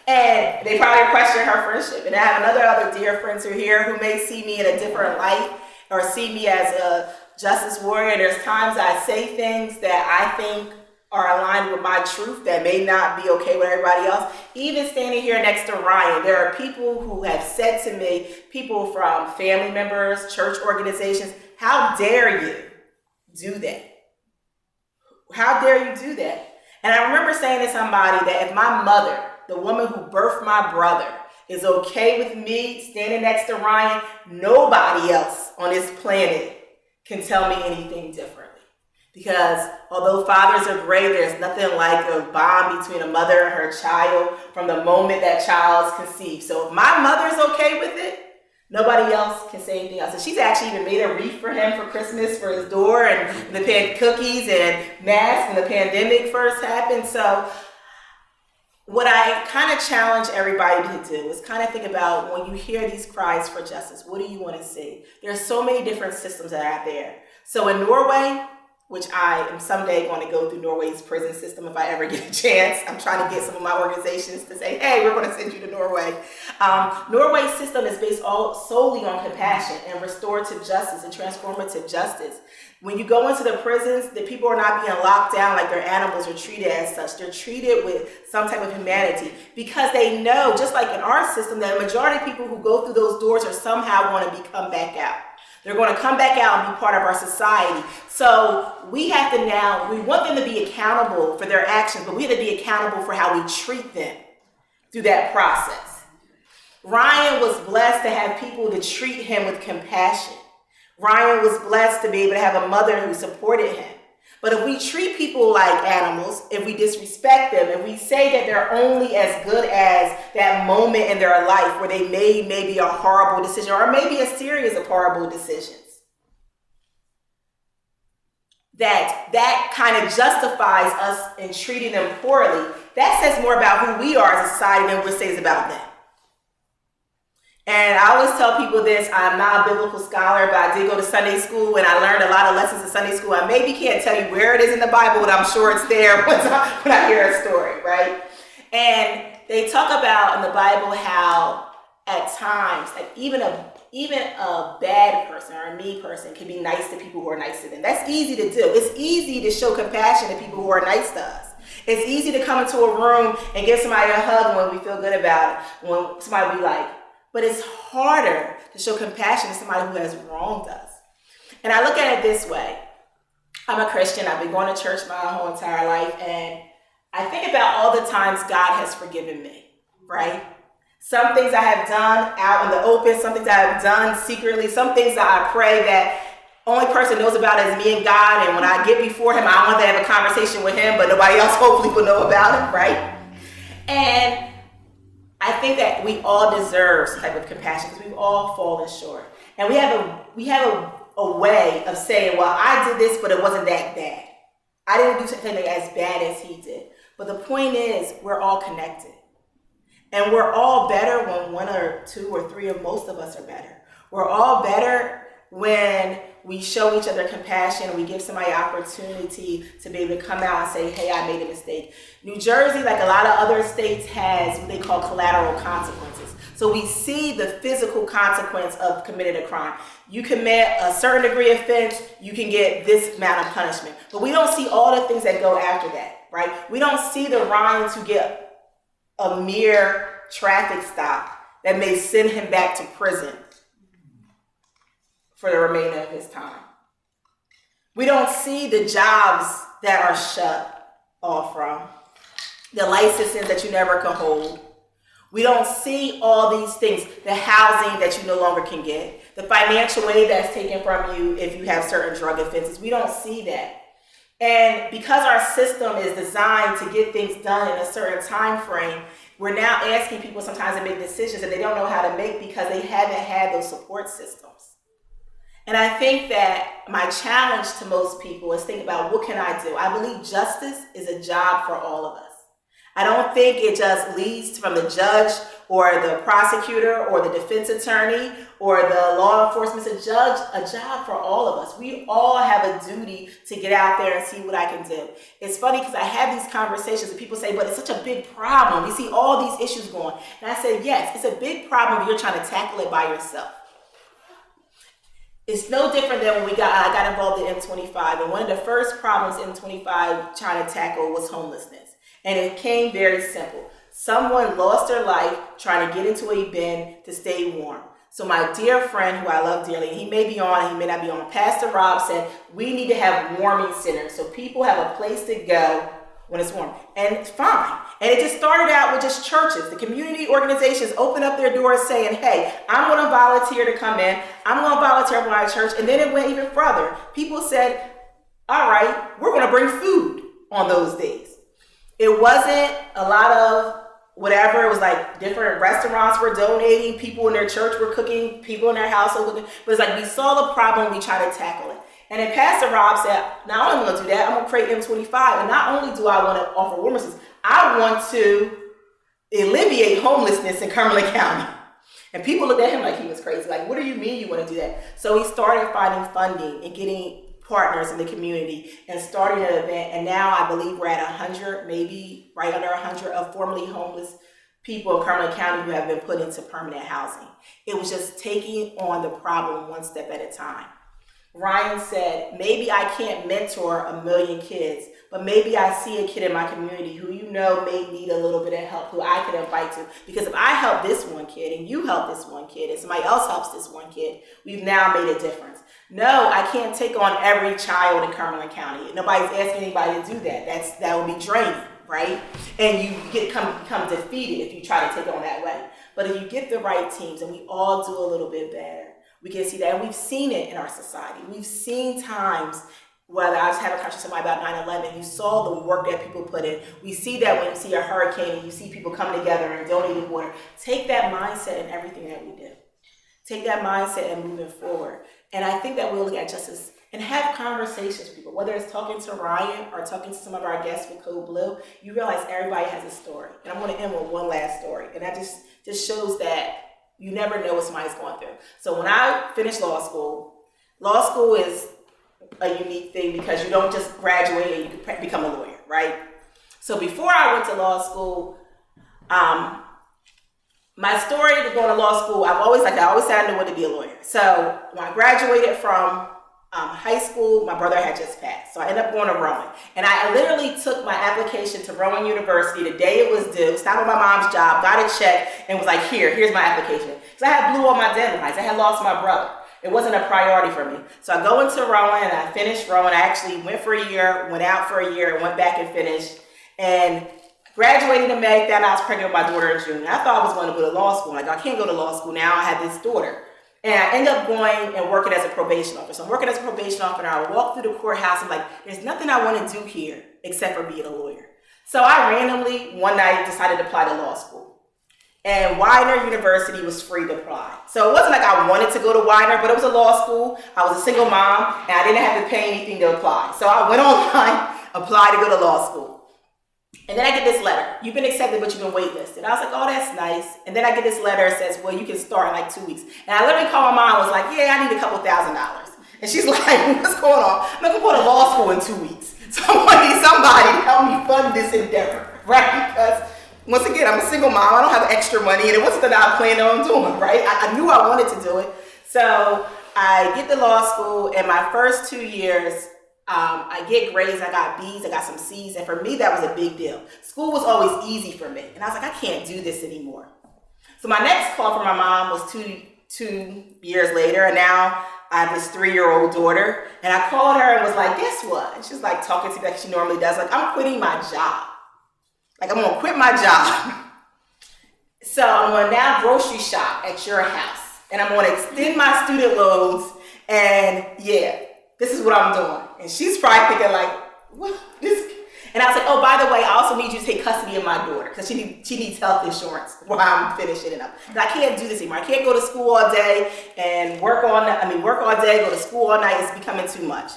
And they probably question her friendship. And I have other dear friends who are here who may see me in a different light or see me as a justice warrior. There's times I say things that I think are aligned with my truth that may not be okay with everybody else. Even standing here next to Ryan, there are people who have said to me, people from family members, church organizations, how dare you do that? How dare you do that? And I remember saying to somebody that if my mother, the woman who birthed my brother, is okay with me standing next to Ryan, nobody else on this planet can tell me anything differently. Because although fathers are great, there's nothing like a bond between a mother and her child from the moment that child's conceived. So if my mother's okay with it, nobody else can say anything else. And she's actually even made a wreath for him for Christmas for his door, and the cookies and masks when the pandemic first happened. So what I kind of challenge everybody to do is kind of think about when you hear these cries for justice, what do you want to see? There's so many different systems that are out there. So in Norway, which I am someday going to go through Norway's prison system if I ever get a chance. I'm trying to get some of my organizations to say, hey, we're going to send you to Norway. Norway's system is based solely on compassion and restorative justice and transformative justice. When you go into the prisons, the people are not being locked down like they're animals or treated as such. They're treated with some type of humanity because they know, just like in our system, that a majority of people who go through those doors are somehow going to come back out. They're going to come back out and be part of our society. So we have to now, we want them to be accountable for their actions, but we have to be accountable for how we treat them through that process. Ryan was blessed to have people to treat him with compassion. Ryan was blessed to be able to have a mother who supported him. But if we treat people like animals, if we disrespect them, if we say that they're only as good as that moment in their life where they made maybe a horrible decision or maybe a series of horrible decisions, that kind of justifies us in treating them poorly, that says more about who we are as a society than what it says about them. And I always tell people this, I'm not a biblical scholar, but I did go to Sunday school and I learned a lot of lessons in Sunday school. I maybe can't tell you where it is in the Bible, but I'm sure it's there when I hear a story, right? And they talk about in the Bible how at times, like even a bad person or a mean person can be nice to people who are nice to them. That's easy to do. It's easy to show compassion to people who are nice to us. It's easy to come into a room and give somebody a hug when we feel good about it, when somebody we like. But it's harder to show compassion to somebody who has wronged us. And I look at it this way. I'm a Christian. I've been going to church my whole entire life. And I think about all the times God has forgiven me, right? Some things I have done out in the open, some things I have done secretly, some things that I pray that only person knows about is me and God. And when I get before him, I want to have a conversation with him, but nobody else hopefully will know about it, right? And I think that we all deserve some type of compassion because we've all fallen short. And we have a way of saying, well, I did this, but it wasn't that bad. I didn't do something as bad as he did. But the point is, we're all connected. And we're all better when one or two or three or most of us are better. We're all better when we show each other compassion and we give somebody opportunity to be able to come out and say, hey, I made a mistake. New Jersey, like a lot of other states, has what they call collateral consequences. So we see the physical consequence of committing a crime. You commit a certain degree of offense, you can get this amount of punishment. But we don't see all the things that go after that, right? We don't see the Ryan to get a mere traffic stop that may send him back to prison for the remainder of his time. We don't see the jobs that are shut off from, the licenses that you never can hold. We don't see all these things, the housing that you no longer can get, the financial aid that's taken from you if you have certain drug offenses. We don't see that. And because our system is designed to get things done in a certain time frame, we're now asking people sometimes to make decisions that they don't know how to make because they haven't had those support systems. And I think that my challenge to most people is think about what can I do? I believe justice is a job for all of us. I don't think it just leads from the judge or the prosecutor or the defense attorney or the law enforcement. It's a job for all of us. We all have a duty to get out there and see what I can do. It's funny because I have these conversations and people say, but it's such a big problem. We see all these issues going. And I say, yes, it's a big problem if you're trying to tackle it by yourself. It's no different than when I got involved in M25. And one of the first problems M25 trying to tackle was homelessness. And it came very simple. Someone lost their life trying to get into a bin to stay warm. So my dear friend, who I love dearly, he may be on, he may not be on, Pastor Rob said, we need to have warming centers so people have a place to go when it's warm. And it's fine. And it just started out with just churches. The community organizations opened up their doors saying, hey, I'm going to volunteer to come in. I'm going to volunteer for my church. And then it went even further. People said, all right, we're going to bring food on those days. It wasn't a lot of whatever. It was like different restaurants were donating. People in their church were cooking. People in their house were cooking. But it's like we saw the problem. We tried to tackle it. And then Pastor Rob said, not only am I going to do that, I'm going to create M25. And not only do I want to offer warmness, I want to alleviate homelessness in Cumberland County. And people looked at him like he was crazy. Like, what do you mean you want to do that? So he started finding funding and getting partners in the community and starting an event. And now I believe we're at 100, maybe right under 100 of formerly homeless people in Cumberland County who have been put into permanent housing. It was just taking on the problem one step at a time. Ryan said, maybe I can't mentor 1 million kids, but maybe I see a kid in my community who you know may need a little bit of help, who I could invite to. Because if I help this one kid and you help this one kid and somebody else helps this one kid, we've now made a difference. No, I can't take on every child in Cumberland County. Nobody's asking anybody to do that. That would be draining, right? And you become defeated if you try to take on that way. But if you get the right teams and we all do a little bit better, we can see that. And we've seen it in our society. We've seen times whether I was having a conversation with somebody about 9/11, you saw the work that people put in. We see that when you see a hurricane and you see people coming together and donating water. Take that mindset in everything that we do. Take that mindset and moving forward. And I think that we'll look at justice and have conversations with people, whether it's talking to Ryan or talking to some of our guests with Code Blue, you realize everybody has a story. And I'm going to end with one last story. And that just shows that you never know what somebody's going through. So when I finished law school is a unique thing because you don't just graduate and you can become a lawyer, right? So before I went to law school, my story to going to law school, I always said I knew what to be a lawyer. So when I graduated from high school, my brother had just passed. So I ended up going to Rowan. And I literally took my application to Rowan University the day it was due, stopped at my mom's job, got a check, and was like, here's my application. Because I had blew all my deadlines. I had lost my brother. It wasn't a priority for me. So I go into Rowan and I finished Rowan. I actually went for a year, went out for a year, and went back and finished. And graduated in May, found out I was pregnant with my daughter in June. And I thought I was going to go to law school. Like, I can't go to law school now. I have this daughter. And I ended up going and working as a probation officer. I'm working as a probation officer, and I walk through the courthouse and I'm like, there's nothing I want to do here except for being a lawyer. So I randomly, one night, decided to apply to law school. And Widener University was free to apply. So it wasn't like I wanted to go to Widener, but it was a law school. I was a single mom, and I didn't have to pay anything to apply. So I went online, applied to go to law school. And then I get this letter. You've been accepted, but you've been waitlisted. I was like, oh, that's nice. And then I get this letter that says, well, you can start in like 2 weeks. And I literally called my mom and was like, yeah, I need a couple $1,000. And she's like, what's going on? I'm not going to go to law school in 2 weeks. So I'm going to need somebody to help me fund this endeavor, right? Because once again, I'm a single mom. I don't have extra money. And it wasn't that I planned on doing, right? I knew I wanted to do it. So I get to law school, and my first 2 years, I get grades, I got B's, I got some C's, and for me, that was a big deal. School was always easy for me, and I was like, I can't do this anymore. So my next call from my mom was two years later, and now I have this 3-year-old daughter, and I called her and was like, guess what? And she's like talking to me like she normally does, like, I'm quitting my job. Like, I'm gonna quit my job. So I'm gonna now grocery shop at your house, and I'm gonna extend my student loans, and yeah, this is what I'm doing. And she's probably thinking like, what? This? And I was like, oh, by the way, I also need you to take custody of my daughter because she needs health insurance while I'm finishing it up. And I can't do this anymore. I can't go to school all day and work all day, go to school all night. It's becoming too much.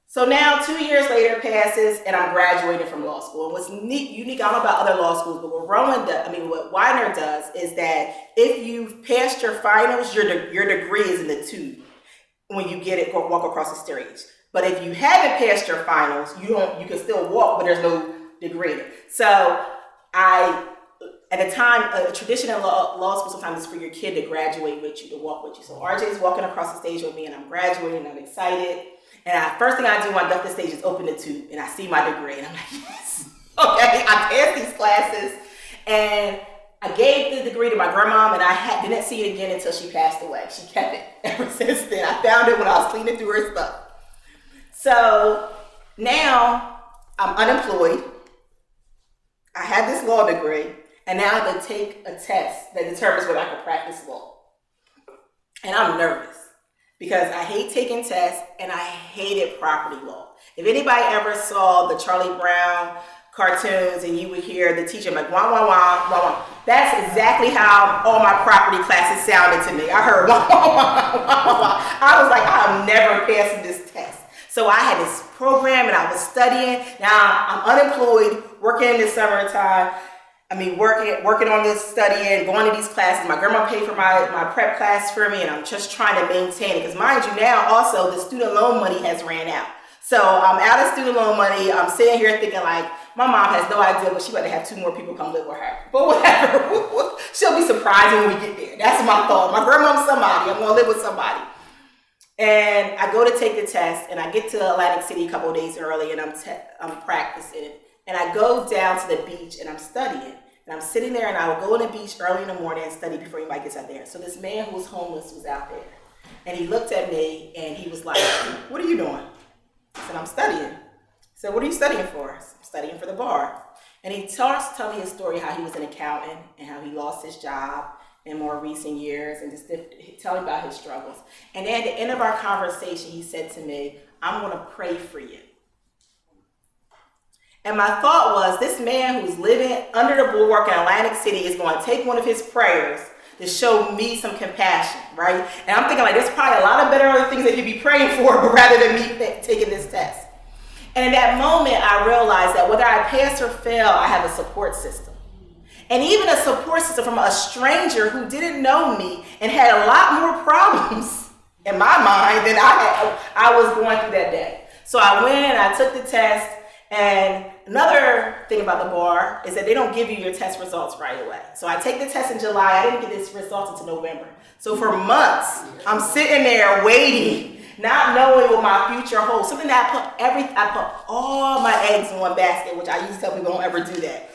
So now 2 years later passes, and I'm graduating from law school. And what's unique, I don't know about other law schools, but what Widener does is that if you've passed your finals, your degree is in the tube when you get it, walk across the stage. But if you haven't passed your finals, you can still walk, but there's no degree. So at the time, a tradition in law school sometimes is for your kid to graduate with you, to walk with you. So RJ is walking across the stage with me, and I'm graduating, and I'm excited. And first thing I do when I get off the stage is open the tube, and I see my degree, and I'm like, yes, okay, I passed these classes. And I gave the degree to my grandma, and I didn't see it again until she passed away. She kept it ever since then. I found it when I was cleaning through her stuff. So now I'm unemployed. I have this law degree, and now I have to take a test that determines whether I can practice law. And I'm nervous because I hate taking tests, and I hated property law. If anybody ever saw the Charlie Brown cartoons and you would hear the teacher like, wah, wah, wah, wah, wah. That's exactly how all my property classes sounded to me. I heard wah, wah, wah, wah, wah. I was like, I'm never passing this test. So I had this program, and I was studying. Now I'm unemployed, working in the summertime. Working on this, studying, going to these classes. My grandma paid for my prep class for me, and I'm just trying to maintain it. Because mind you, now also the student loan money has ran out. So I'm out of student loan money. I'm sitting here thinking like, my mom has no idea, but she better have 2 more people come live with her. But whatever, she'll be surprised when we get there. That's my thought. My grandma's somebody. I'm gonna live with somebody. And I go to take the test, and I get to Atlantic City a couple of days early, and I'm practicing. And I go down to the beach, and I'm studying. And I'm sitting there, and I will go on the beach early in the morning and study before anybody gets out there. So this man who was homeless was out there. And he looked at me, and he was like, what are you doing? I said, I'm studying. So what are you studying for? I said, I'm studying for the bar. And he starts to tell me his story, how he was an accountant and how he lost his job in more recent years, and just tell me about his struggles. And then at the end of our conversation, he said to me, I'm going to pray for you. And my thought was, this man who's living under the bulwark in Atlantic City is going to take one of his prayers to show me some compassion, right? And I'm thinking, like, there's probably a lot of better other things that he'd be praying for, but rather than me taking this test. And in that moment, I realized that whether I pass or fail, I have a support system. And even a support system from a stranger who didn't know me and had a lot more problems in my mind than I was going through that day. So I went and I took the test. And another thing about the bar is that they don't give you your test results right away. So I take the test in July. I didn't get this results until November. So for months, I'm sitting there waiting, not knowing what my future holds. Something that I put all my eggs in one basket, which I used to tell people don't ever do that.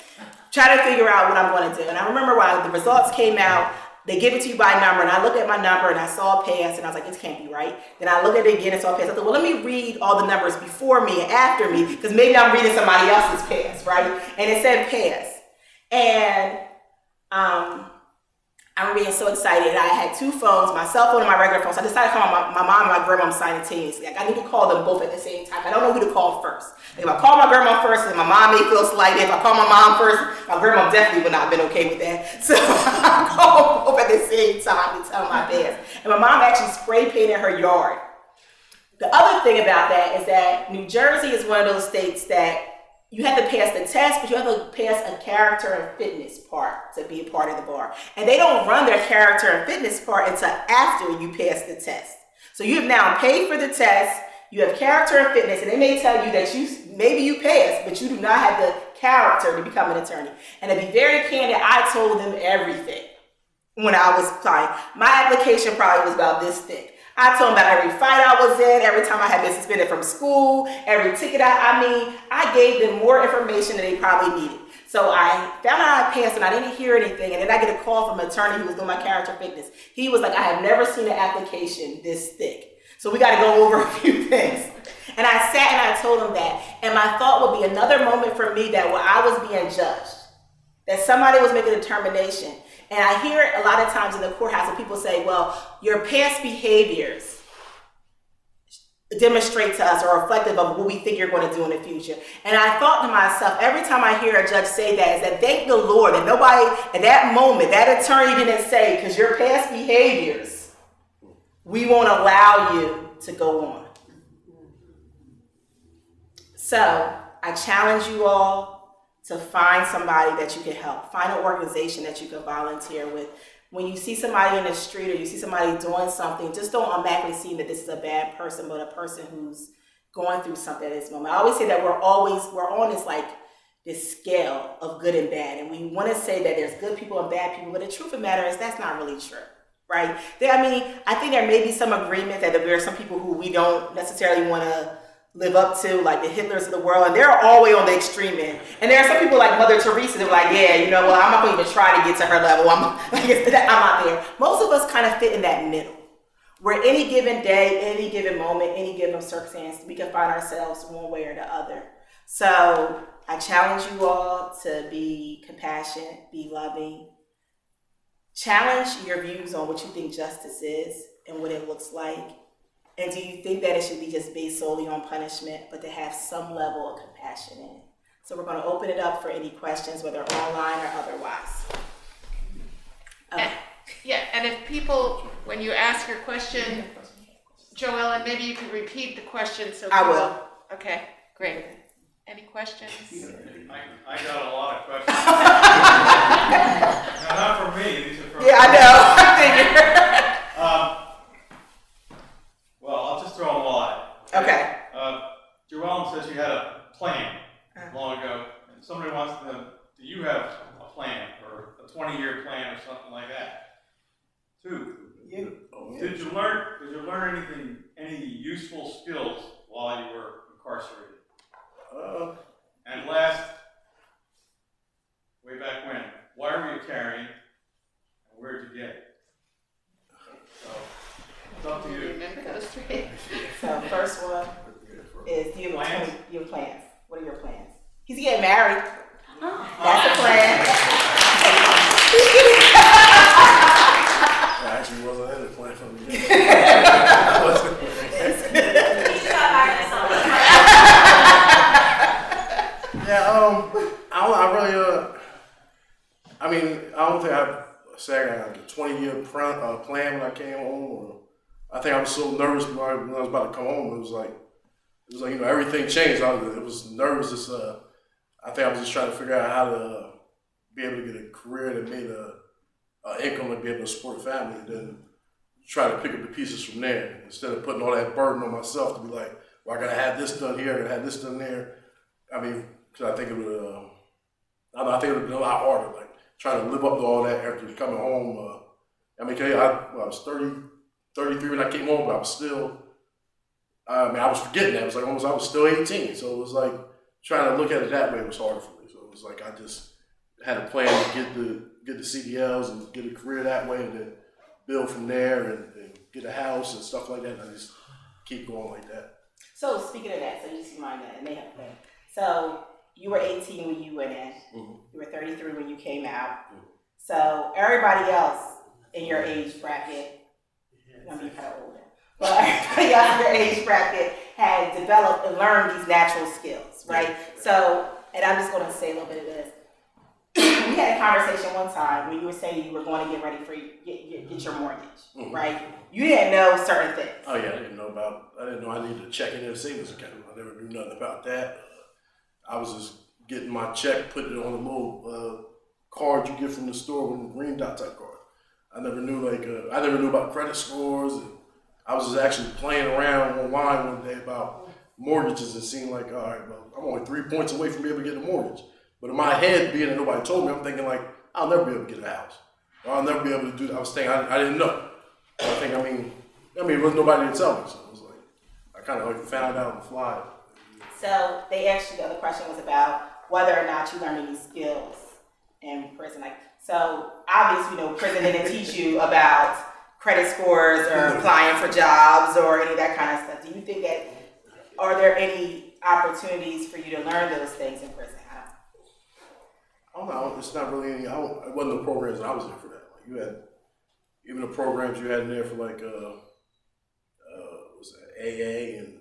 Try to figure out what I'm going to do. And I remember when the results came out, they give it to you by number, and I looked at my number and I saw a pass, and I was like, this can't be right. Then I looked at it again and saw a pass. I thought, well, let me read all the numbers before me and after me, because maybe I'm reading somebody else's pass, right? And it said pass. And I'm being so excited. I had two phones, my cell phone and my regular phone. So I decided to call my mom and my grandma simultaneously. Like, I need to call them both at the same time. I don't know who to call first. Like, if I call my grandma first, then my mom may feel slighted. If I call my mom first, my grandma definitely would not have been okay with that. So I called both at the same time to tell my pass. And my mom actually spray painted her yard. The other thing about that is that New Jersey is one of those states that you have to pass the test, but you have to pass a character and fitness part to be a part of the bar. And they don't run their character and fitness part until after you pass the test. So you have now paid for the test, you have character and fitness, and they may tell you that maybe you passed, but you do not have the character to become an attorney. And to be very candid, I told them everything when I was applying. My application probably was about this thick. I told them about every fight I was in, every time I had been suspended from school, every ticket I gave them more information than they probably needed. So I found out I passed and I didn't hear anything. And then I get a call from an attorney who was doing my character fitness. He was like, I have never seen an application this thick. So we got to go over a few things. And I sat and I told him that. And my thought would be another moment for me that when I was being judged, that somebody was making a determination. And I hear it a lot of times in the courthouse when people say, well, your past behaviors demonstrate to us or are reflective of what we think you're going to do in the future. And I thought to myself, every time I hear a judge say that, is that thank the Lord that nobody at that moment, that attorney didn't say, because your past behaviors, we won't allow you to go on. So I challenge you all to find somebody that you can help. Find an organization that you can volunteer with. When you see somebody in the street or you see somebody doing something, just don't automatically see that this is a bad person, but a person who's going through something at this moment. I always say that we're on this scale of good and bad. And we want to say that there's good people and bad people, but the truth of the matter is that's not really true, right? I think there may be some agreement that there are some people who we don't necessarily want to live up to, like the Hitlers of the world, and they're all the way on the extreme end. And there are some people like Mother Teresa that are like, yeah, you know, well, I'm not going to even try to get to her level. I'm not there. Most of us kind of fit in that middle, where any given day, any given moment, any given circumstance, we can find ourselves one way or the other. So I challenge you all to be compassionate, be loving. Challenge your views on what you think justice is and what it looks like. And do you think that it should be just based solely on punishment, but to have some level of compassion in it? So we're going to open it up for any questions, whether online or otherwise. And if people, when you ask your question, JoEllyn, maybe you can repeat the question so people... I will. Okay, great. Any questions? I got a lot of questions. No, not for me. These are for I know. I figured. Well, I'll just throw them all out. Okay. JoEllyn says you had a plan long ago, and somebody wants to know, do you have a plan or a 20-year plan or something like that? 2, did you learn any useful skills while you were incarcerated? And last, way back when, why were you carrying and where'd you get it? So, it's up to you. Remember those three? So first one is, do you have plans? What are your plans? He's getting married. That's a plan. I actually wasn't in the plan from the beginning. Yeah, I really, I mean, I don't think I say I had a 20-year plan when I came home. Or I think I was so nervous when I was about to come home. It was like, you know, everything changed. It was nervous. I think I was just trying to figure out how to be able to get a career that made an income to be able to support a family, and then try to pick up the pieces from there instead of putting all that burden on myself to be like, well, I gotta have this done here, I gotta have this done there. I mean, because I think it would, I think it would have been a lot harder, like trying to live up to all that after coming home. I mean, I was 33 when I came home, but I was still, I was forgetting that. It was like almost I was still 18, so it was like trying to look at it that way was harder for me. So it was like I just had a plan to get the CDLs and get a career that way, and then build from there and get a house and stuff like that. And I just keep going like that. So speaking of that, so you see mine and they have a thing. So you were 18 when you went in. Mm-hmm. You were 33 when you came out. Mm-hmm. So everybody else in your age bracket, I mean, you're kind of older, but everybody else in your age bracket had developed and learned these natural skills, right? Yeah. So, and I'm just going to say a little bit of this. We had a conversation one time when you were saying you were going to get ready for get your mortgage, mm-hmm. right? You didn't know certain things. Oh yeah, I didn't know I needed to check in a savings account. I never knew nothing about that. I was just getting my check, putting it on a little card you get from the store with a green dot type card. I never knew about credit scores, and I was just actually playing around online one day about mortgages. It seemed like, all right, well, I'm only 3 points away from being able to get a mortgage. But in my head, being that nobody told me, I'm thinking like, I'll never be able to get a house. Or I'll never be able to do that. I was thinking, I didn't know. I mean, it wasn't nobody to tell me. So it was like, I kind of like found out on the fly. So they asked you, the other question was about whether or not you learned any skills in prison. Like, so obviously, prison didn't teach you about credit scores or applying for jobs or any of that kind of stuff. Do you think that, are there any opportunities for you to learn those things in prison? I don't know. It's not really any. It wasn't the programs I was in for that. Like you had, even the programs you had in there for like was that AA and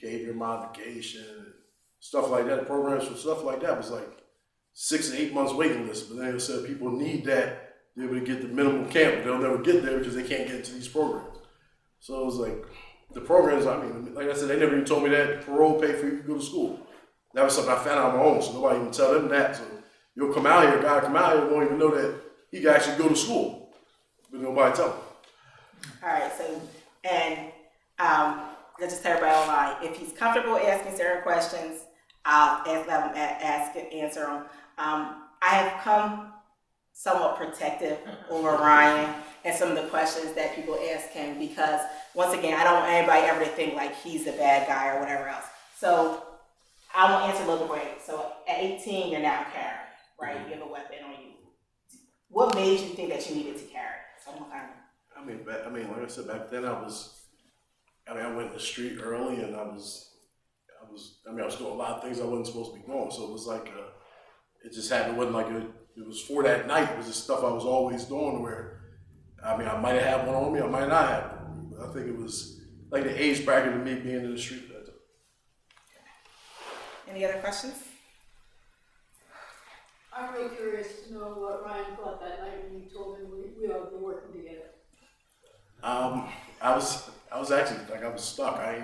behavior modification and stuff like that. Programs for stuff like that was like 6 to 8 months waiting list. But then they said people need that to be able to get the minimum camp, but they'll never get there because they can't get into these programs. So it was like the programs. I mean, like I said, they never even told me that parole pay for you to go to school. That was something I found out on my own, so nobody even tell them that. So you'll come out here, a guy come out here won't even know that he can actually go to school, but nobody tell him. All right, so, and let's just tell everybody online, if he's comfortable asking certain questions, I'll answer them. I have come somewhat protective over Ryan and some of the questions that people ask him because, once again, I don't want anybody ever to think like he's the bad guy or whatever else. So I will answer a little bit. So at 18, you're now carrying, right? You have a weapon on you. What made you think that you needed to carry? Like I said, back then I went in the street early and I was doing a lot of things I wasn't supposed to be doing. So it was like, it just happened. It wasn't like it was for that night. It was just stuff I was always doing where, I might have had one on me, I might not have one on me. But I think it was like the age bracket of me being in the street. Any other questions? I'm really curious to know what Ryan thought that night when you told him we all been working together. I was actually like I was stuck. I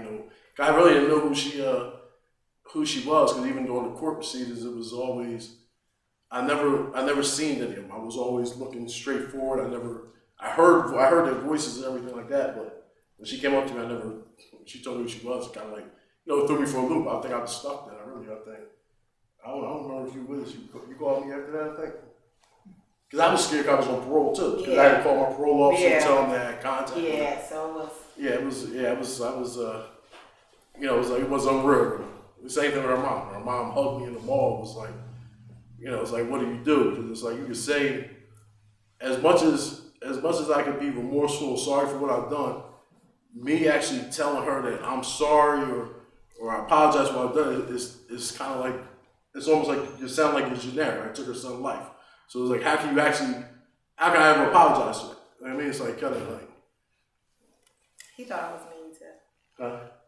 really didn't know who she was because even during the court proceedings, it was always I never seen any of them. I was always looking straight forward. I heard their voices and everything like that, but when she came up to me, when she told me who she was, it kind of like it threw me for a loop. I think I was stuck then. I don't remember if you were with us. You called me after that, I think. Because I was scared I was on parole too. Because I had to call my parole officer and tell them that I had contact. Yeah, so it was. It was unreal. The same thing with her mom. Her mom hugged me in the mall. It was like, it's like, what do you do? Because it's like you could say, as much as I could be remorseful or sorry for what I've done, me actually telling her that I'm sorry or I apologize for what I've done is kind of like, it's almost like you sound like it's generic. I took her son's life. So it's like, how can I ever apologize to it? It's like kind of like. He thought I was mean too.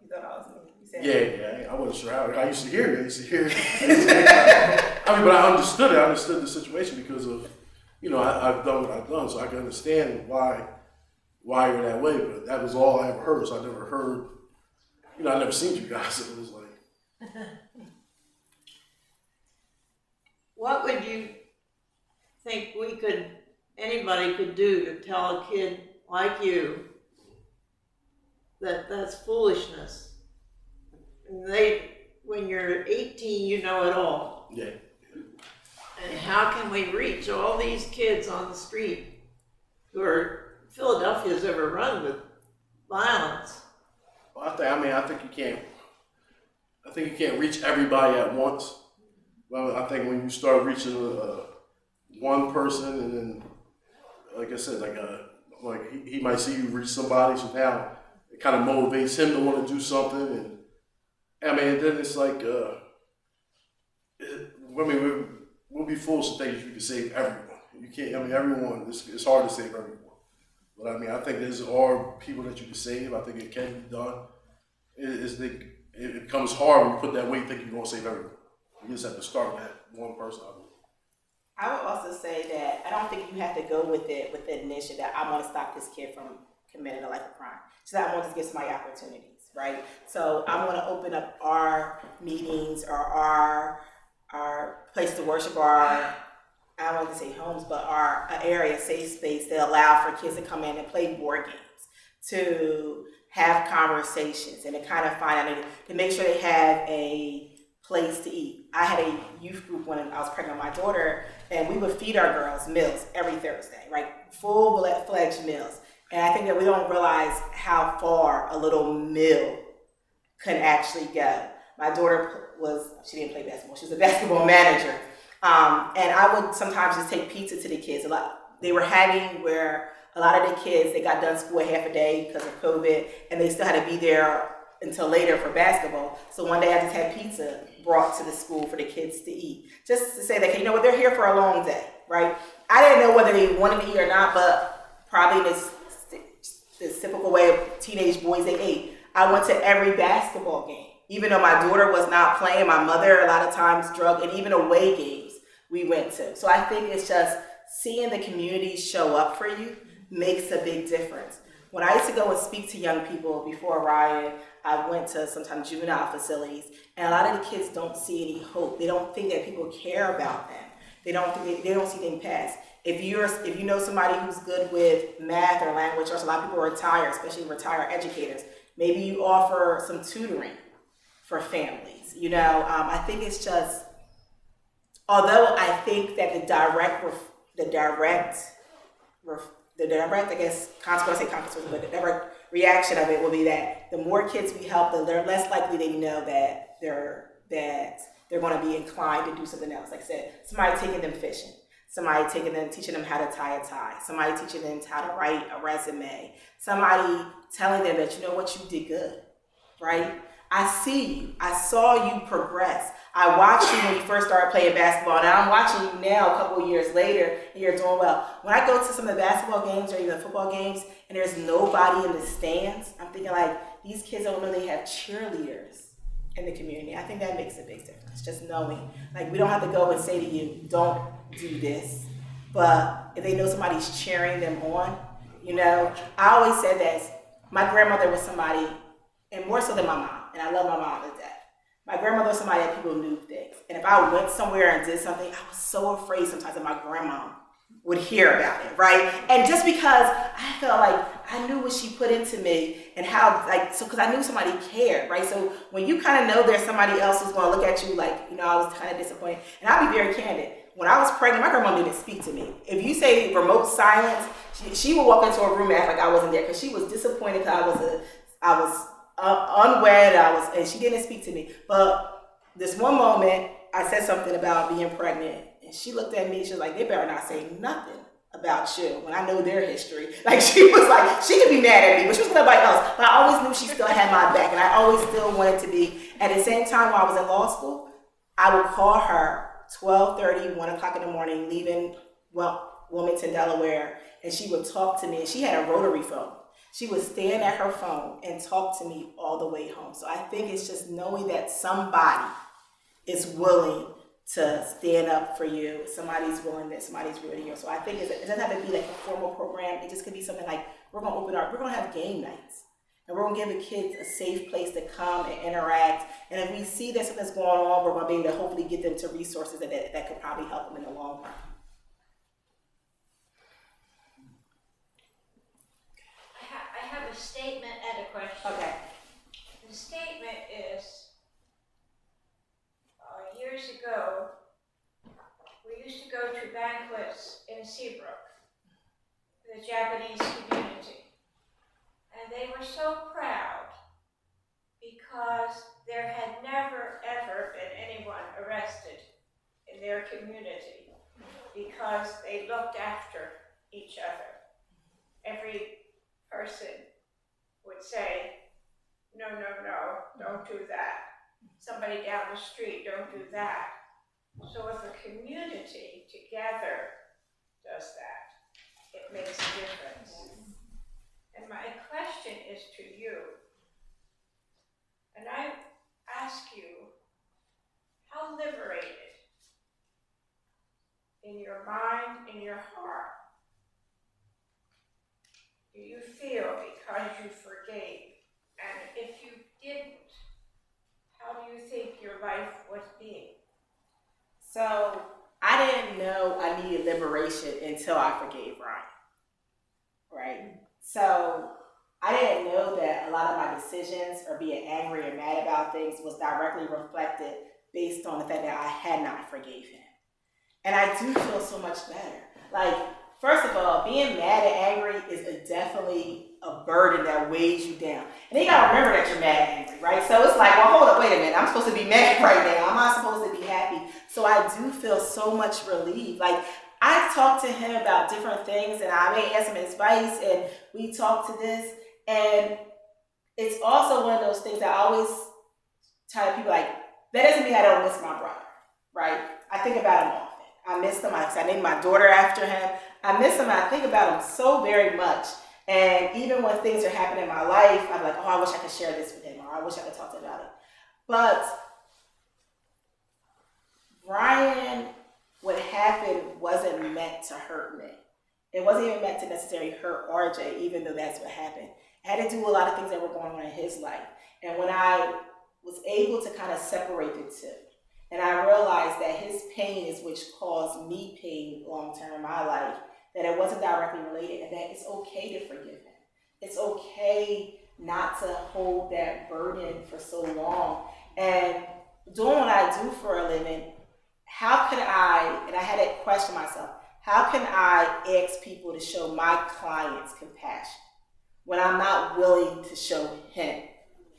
He thought I was mean. You Yeah, I wasn't sure how. I used to hear it. I mean, but I understood it. I understood the situation because of, I've done what I've done, so I can understand why you're that way. But that was all I ever heard. So I never heard, I never seen you guys. So it was like. What would you think anybody could do to tell a kid like you that that's foolishness? When you're 18, you know it all. Yeah. And how can we reach all these kids on the street who are, Philadelphia's overrun with violence? Well, I think you can't reach everybody at once. Well, I think when you start reaching one person, and then, like I said, he might see you reach somebody, so now it kind of motivates him to want to do something, and then it's like, we'll be fools to think you can save everyone. You can't. Everyone. It's hard to save everyone. But I think are people that you can save. I think it can be done. It becomes hard when you put that weight, thinking you're going to save everyone. You just have to start with that one person. I would also say that I don't think you have to go with it with the initiative that I want to stop this kid from committing a life of crime. So I want to give somebody opportunities, right? So I want to open up our meetings or our place to worship, I don't want to say homes, but our area, safe space that allow for kids to come in and play board games, to have conversations, and to kind of find out, to make sure they have a place to eat. I had a youth group when I was pregnant with my daughter, and we would feed our girls meals every Thursday, right? Full-fledged meals. And I think that we don't realize how far a little meal can actually go. My daughter she didn't play basketball, she was a basketball manager. And I would sometimes just take pizza to the kids. They were having where a lot of the kids, they got done school half a day because of COVID, and they still had to be there until later for basketball. So one day I just had pizza brought to the school for the kids to eat. Just to say that, they're here for a long day, right? I didn't know whether they wanted to eat or not, but probably this typical way of teenage boys, they ate. I went to every basketball game. Even though my daughter was not playing, my mother a lot of times drug, and even away games we went to. So I think it's just seeing the community show up for you makes a big difference. When I used to go and speak to young people before Ryan, I went to sometimes juvenile facilities, and a lot of the kids don't see any hope. They don't think that people care about them. They don't see things pass. If you know somebody who's good with math or language, or a lot of people retire, especially retired educators, maybe you offer some tutoring for families. I think it's just, although I think that the direct, I guess, consequence, but the direct reaction of it will be that the more kids we help, the less likely they know that they're going to be inclined to do something else. Like I said, somebody taking them fishing, somebody teaching them how to tie a tie, somebody teaching them how to write a resume, somebody telling them that, you did good, right? I see you. I saw you progress. I watched you when you first started playing basketball, and I'm watching you now a couple of years later, and you're doing well. When I go to some of the basketball games or even football games, and there's nobody in the stands, I'm thinking these kids don't know they have cheerleaders in the community. I think that makes a big difference, just knowing. We don't have to go and say to you, don't do this. But if they know somebody's cheering them on, I always said that my grandmother was somebody, and more so than my mom, and I love my mom to death. My grandmother was somebody that people knew things. And if I went somewhere and did something, I was so afraid sometimes that my grandma would hear about it, right? And just because I felt like I knew what she put into me and how, because I knew somebody cared, right? So when you kind of know there's somebody else who's going to look at you I was kind of disappointed. And I'll be very candid. When I was pregnant, my grandma didn't speak to me. If you say remote silence, she would walk into a room and act like I wasn't there because she was disappointed because I was unwed, and she didn't speak to me. But this one moment, I said something about being pregnant, and she looked at me, she was like, they better not say nothing about you when I know their history. She was like, she could be mad at me, but she was nobody else. But I always knew she still had my back, and I always still wanted to be. At the same time, while I was in law school, I would call her 12:30, 1 o'clock in the morning, leaving Wilmington, Delaware, and she would talk to me, and she had a rotary phone. She would stand at her phone and talk to me all the way home. So I think it's just knowing that somebody is willing to stand up for you. Somebody's willing that somebody's rooting you. So I think it doesn't have to be like a formal program. It just could be something like we're gonna have game nights. And we're gonna give the kids a safe place to come and interact. And if we see that something's going on, we're gonna be able to hopefully get them to resources that could probably help them in the long run. I have a statement and a question. Okay. The statement is, years ago, we used to go to banquets in Seabrook, the Japanese community. And they were so proud because there had never, ever been anyone arrested in their community because they looked after each other. Every person would say, no, don't do that. Somebody down the street, don't do that. So if a community together does that, it makes a difference. And my question is to you, and I ask you, how liberated in your mind, in your heart, do you feel because you forgave? And if you didn't, how do you think your life would be? So I didn't know I needed liberation until I forgave Ryan, right? So I didn't know that a lot of my decisions or being angry or mad about things was directly reflected based on the fact that I had not forgave him. And I do feel so much better. Like, first of all, being mad and angry is definitely a burden that weighs you down. And you gotta remember that you're mad and angry, right? So it's like, well, hold up, wait a minute. I'm supposed to be mad right now. I'm not supposed to be happy. So I do feel so much relief. Like, I talked to him about different things and I may ask him advice and we talked to this. And it's also one of those things that I always tell people, like, that doesn't mean I don't miss my brother, right? I think about him often. I miss him. I named my daughter after him. I miss him and I think about him so very much. And even when things are happening in my life, I'm like, oh, I wish I could share this with him, or I wish I could talk to him about it. But Brian, what happened wasn't meant to hurt me. It wasn't even meant to necessarily hurt RJ, even though that's what happened. It had to do with a lot of things that were going on in his life. And when I was able to kind of separate the two, and I realized that his pain is which caused me pain long-term in my life, that it wasn't directly related, and that it's okay to forgive him. It's okay not to hold that burden for so long. And doing what I do for a living, how can I, and I had to question myself, how can I ask people to show my clients compassion when I'm not willing to show him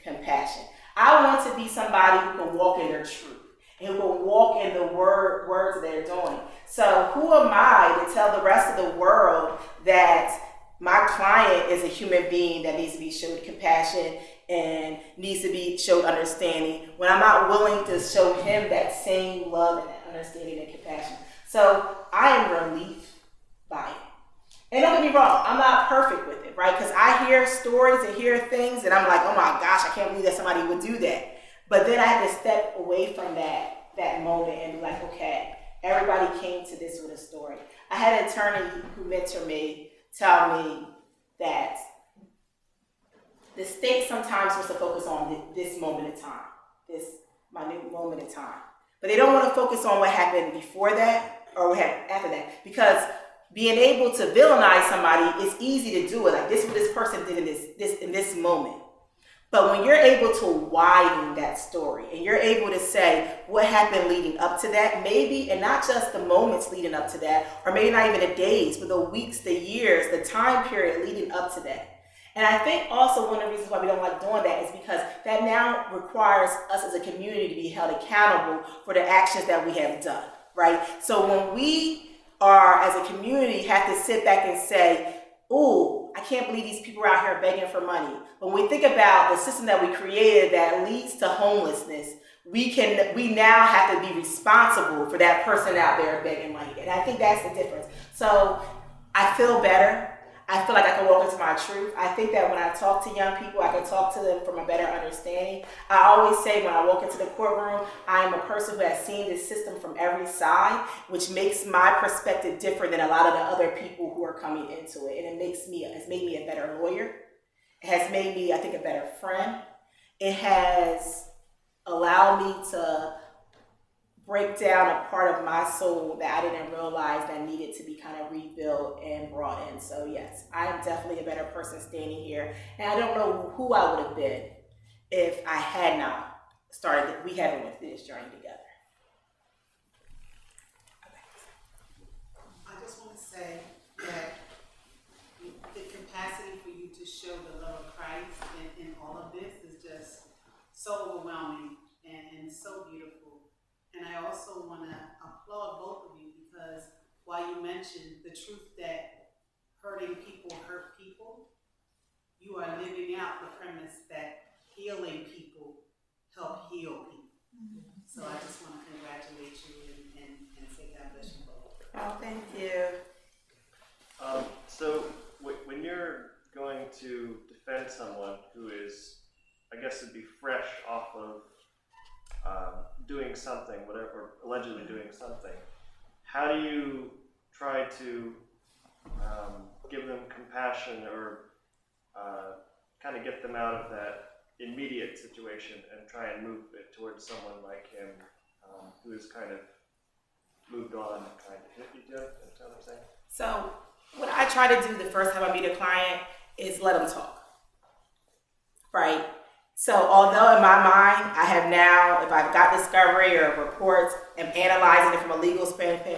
compassion? I want to be somebody who can walk in their truth and who can walk in the words they're doing. So who am I to tell the rest of the world that my client is a human being that needs to be showed compassion and needs to be showed understanding when I'm not willing to show him that same love and that understanding and compassion? So I am relieved by it. And don't get me wrong, I'm not perfect with it, right? Because I hear stories and hear things and I'm like, oh my gosh, I can't believe that somebody would do that. But then I had to step away from that moment and be like, okay, everybody came to this with a story. I had an attorney who mentored me tell me that the state sometimes wants to focus on this moment in time, this minute moment in time. But they don't want to focus on what happened before that or what happened after that. Because being able to villainize somebody is easy to do it. Like, this is what this person did in this moment. But when you're able to widen that story and you're able to say what happened leading up to that, maybe, and not just the moments leading up to that, or maybe not even the days, but the weeks, the years, the time period leading up to that. And I think also one of the reasons why we don't like doing that is because that now requires us as a community to be held accountable for the actions that we have done, right? So when we are, as a community, have to sit back and say, ooh, I can't believe these people are out here begging for money. When we think about the system that we created that leads to homelessness, we now have to be responsible for that person out there begging money. And I think that's the difference. So I feel better. I feel like I can walk into my truth. I think that when I talk to young people, I can talk to them from a better understanding. I always say when I walk into the courtroom, I am a person who has seen this system from every side, which makes my perspective different than a lot of the other people who are coming into it. And it's made me a better lawyer. It has made me, I think, a better friend. It has allowed me to break down a part of my soul that I didn't realize that needed to be kind of rebuilt and brought in. So yes, I am definitely a better person standing here. And I don't know who I would have been if I had not started, we haven't went through this journey together. I just want to say that the capacity for you to show the love of Christ in all of this is just so overwhelming and so beautiful. And I also want to applaud both of you because while you mentioned the truth that hurting people hurt people, you are living out the premise that healing people help heal people. So I just want to congratulate you and say God bless you both. Oh, thank you. So when you're going to defend someone who is, I guess it'd be fresh off of doing something, whatever, or allegedly doing something, how do you try to give them compassion or kind of get them out of that immediate situation and try and move it towards someone like him who is kind of moved on and trying to hit you? That's what I'm saying. So what I try to do the first time I meet a client is let them talk, right? So although in my mind, I have now, if I've got discovery or reports, am analyzing it from a legal standpoint,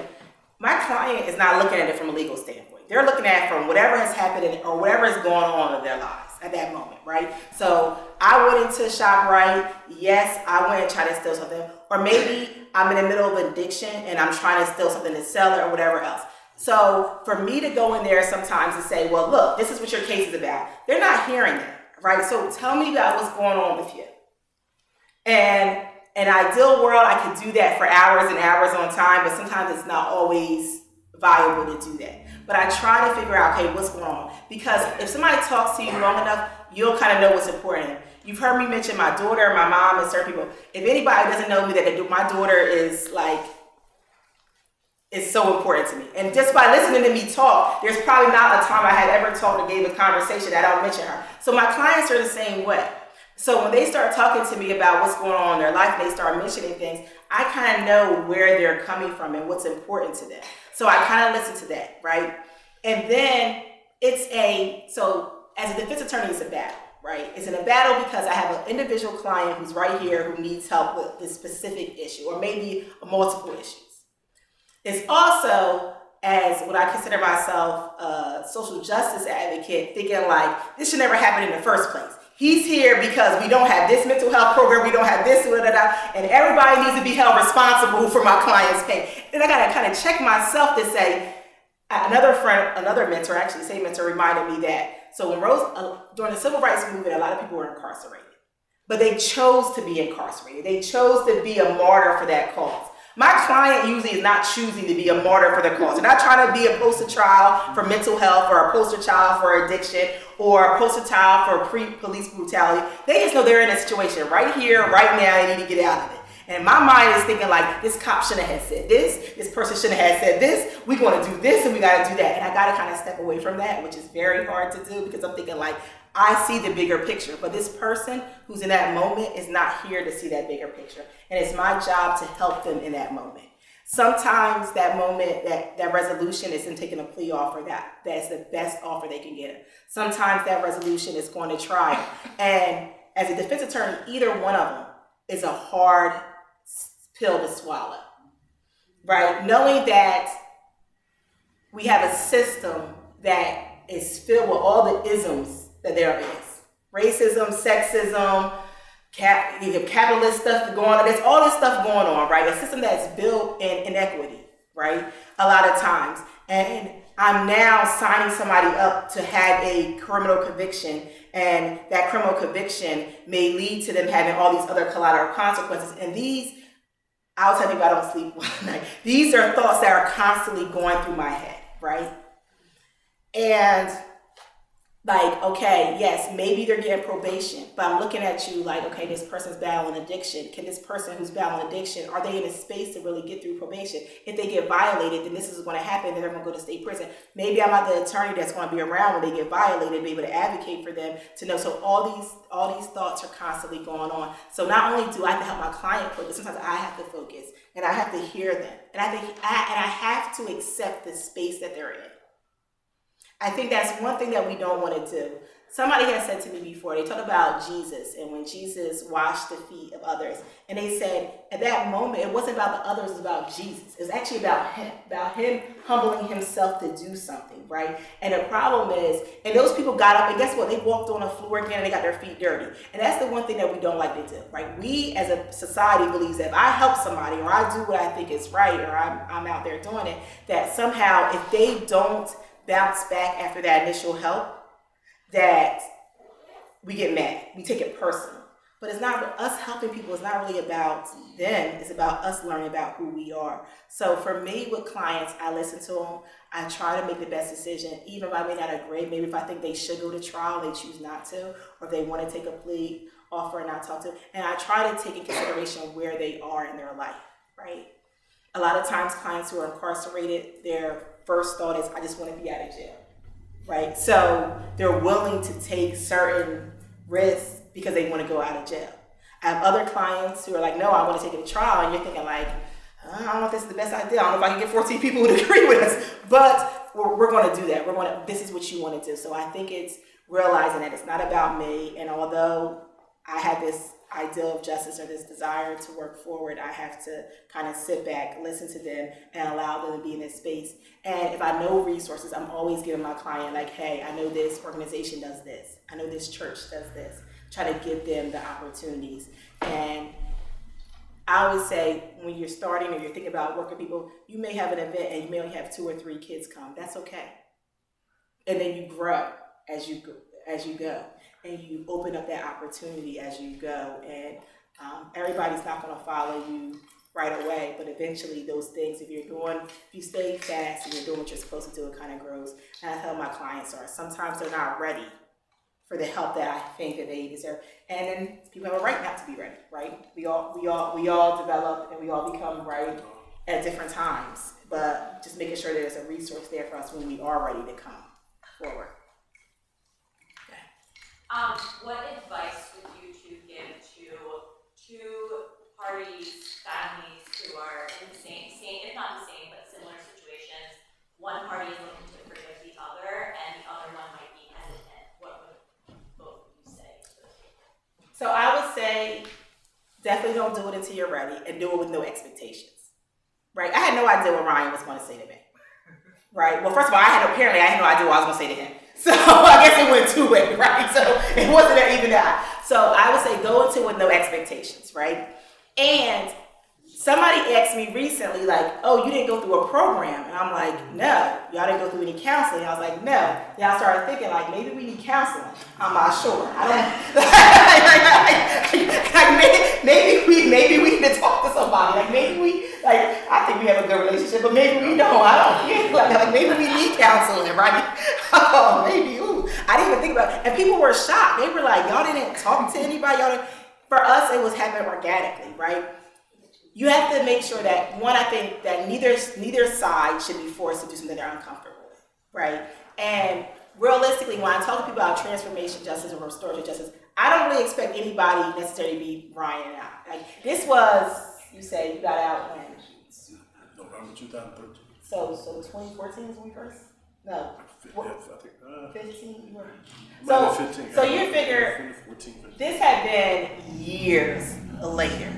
my client is not looking at it from a legal standpoint. They're looking at it from whatever has happened or whatever is going on in their lives at that moment, right? So I went into ShopRite. Yes, I went and tried to steal something. Or maybe I'm in the middle of addiction and I'm trying to steal something to sell it or whatever else. So for me to go in there sometimes and say, well, look, this is what your case is about. They're not hearing that. Right, so tell me about what's going on with you. And in an ideal world, I could do that for hours and hours on time, but sometimes it's not always viable to do that. But I try to figure out, okay, what's going on? Because if somebody talks to you long enough, you'll kind of know what's important. You've heard me mention my daughter, my mom, and certain people. If anybody doesn't know me, that my daughter is like, it's so important to me. And just by listening to me talk, there's probably not a time I had ever talked or gave a conversation that I don't mention her. So my clients are the same way. So when they start talking to me about what's going on in their life and they start mentioning things, I kind of know where they're coming from and what's important to them. So I kind of listen to that, right? And then so as a defense attorney, it's a battle, right? It's in a battle because I have an individual client who's right here who needs help with this specific issue or maybe multiple issues. It's also, as what I consider myself a social justice advocate, thinking like, this should never happen in the first place. He's here because we don't have this mental health program, we don't have this, and everybody needs to be held responsible for my client's pain. And I gotta kind of check myself to say, another mentor, actually, same mentor reminded me that, so when during the civil rights movement, a lot of people were incarcerated, but they chose to be incarcerated. They chose to be a martyr for that cause. My client usually is not choosing to be a martyr for the cause. They're not trying to be a poster child for mental health or a poster child for addiction or a poster child for police brutality. They just know they're in a situation right here, right now, they need to get out of it. And my mind is thinking like, this cop shouldn't have said this person shouldn't have said this, we're going to do this and we got to do that. And I got to kind of step away from that, which is very hard to do because I'm thinking like, I see the bigger picture, but this person who's in that moment is not here to see that bigger picture. And it's my job to help them in that moment. Sometimes that moment, that resolution is in taking a plea offer, that's the best offer they can get. Sometimes that resolution is going to trial. And as a defense attorney, either one of them is a hard pill to swallow, right? Knowing that we have a system that is filled with all the isms that there is. Racism, sexism, capitalist stuff going on. There's all this stuff going on, right? A system that's built in inequity, right? A lot of times. And I'm now signing somebody up to have a criminal conviction, and that criminal conviction may lead to them having all these other collateral consequences. And I'll tell you, I don't sleep one night. These are thoughts that are constantly going through my head, right? And like, okay, yes, maybe they're getting probation, but I'm looking at you like, okay, this person's battling addiction. Can this person who's battling addiction, are they in a space to really get through probation? If they get violated, then this is going to happen, then they're going to go to state prison. Maybe I'm not the attorney that's going to be around when they get violated, be able to advocate for them to know. So all these thoughts are constantly going on. So not only do I have to help my client focus, sometimes I have to focus and I have to hear them. And I have to accept the space that they're in. I think that's one thing that we don't want to do. Somebody has said to me before, they talked about Jesus and when Jesus washed the feet of others. And they said at that moment, it wasn't about the others, it was about Jesus. It was actually about him humbling himself to do something, right? And the problem is, and those people got up and guess what? They walked on the floor again and they got their feet dirty. And that's the one thing that we don't like to do, right? We as a society believes that if I help somebody or I do what I think is right or I'm out there doing it, that somehow if they don't bounce back after that initial help, that we get mad. We take it personal. But it's not us helping people. It's not really about them. It's about us learning about who we are. So for me, with clients, I listen to them. I try to make the best decision, even if I may not agree. Maybe if I think they should go to trial, they choose not to, or if they want to take a plea offer and not talk to them. And I try to take in consideration where they are in their life, right? A lot of times clients who are incarcerated, their first thought is, I just want to be out of jail, right? So they're willing to take certain risks because they want to go out of jail. I have other clients who are like, no, I want to take it to trial. And you're thinking like, I don't know if this is the best idea. I don't know if I can get 14 people to agree with us, but we're going to do that. This is what you want to do. So I think it's realizing that it's not about me. And although I had this ideal of justice or this desire to work forward, I have to kind of sit back, listen to them, and allow them to be in this space. And if I know resources, I'm always giving my client like, hey, I know this organization does this. I know this church does this. Try to give them the opportunities. And I always say, when you're starting or you're thinking about working with people, you may have an event and you may only have 2 or 3 kids come. That's okay. And then you grow as you go. And you open up that opportunity as you go. And everybody's not going to follow you right away, but eventually those things, if you stay fast and you're doing what you're supposed to do, it kind of grows. And that's how my clients are. Sometimes they're not ready for the help that I think that they deserve. And then people have a right not to be ready, right? We all develop and we all become right at different times, but just making sure there's a resource there for us when we are ready to come forward. What advice would you give to 2 parties, families who are in the same, if not the same, but similar situations? One party is looking to forgive the other, and the other one might be hesitant. What would both of you say to those people? So I would say, definitely don't do it until you're ready, and do it with no expectations, right? I had no idea what Ryan was going to say to me, right? Well, first of all, I had no idea what I was going to say to him. So I guess it went 2 ways, right? So it wasn't even that. So I would say go into it with no expectations, right? And somebody asked me recently, like, oh, you didn't go through a program. And I'm like, no. Y'all didn't go through any counseling. I was like, no. Then I started thinking, like, maybe we need counseling. I'm not sure. Maybe we need to talk to somebody. I think we have a good relationship, but maybe we don't. Maybe we need counseling, right? Oh, maybe. Ooh. I didn't even think about it. And people were shocked. They were like, y'all didn't talk to anybody. For us, it was happening organically, right? You have to make sure that, one, I think that neither side should be forced to do something they're uncomfortable with, right? And realistically, when I talk to people about transformation justice or restorative justice, I don't really expect anybody necessarily to be Ryan and I. Like, this was, you say you got out when? November 2013. So 2014 is when we first? No. I think 15? You were. So 15. So you figure 14, this had been years later,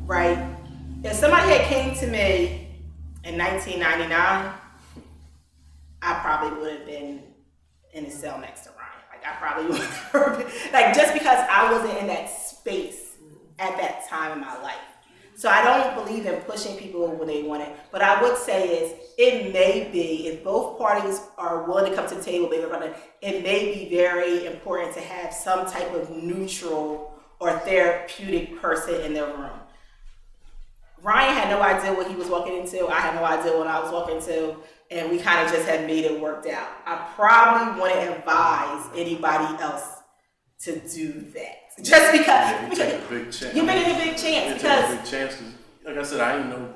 right? If somebody had came to me in 1999, I probably would have been in the cell next to Ryan. I probably would have, just because I wasn't in that space at that time in my life. So I don't believe in pushing people when they want it. But I would say is, it may be, if both parties are willing to come to the table, it may be very important to have some type of neutral or therapeutic person in their room. Ryan had no idea what he was walking into. I had no idea what I was walking into. and we kind of just had made it worked out. I probably wouldn't advise anybody else to do that. Just because. Yeah, you take a big chance. You're making a big chance You because. take a big chance 'cause, like I said, I didn't know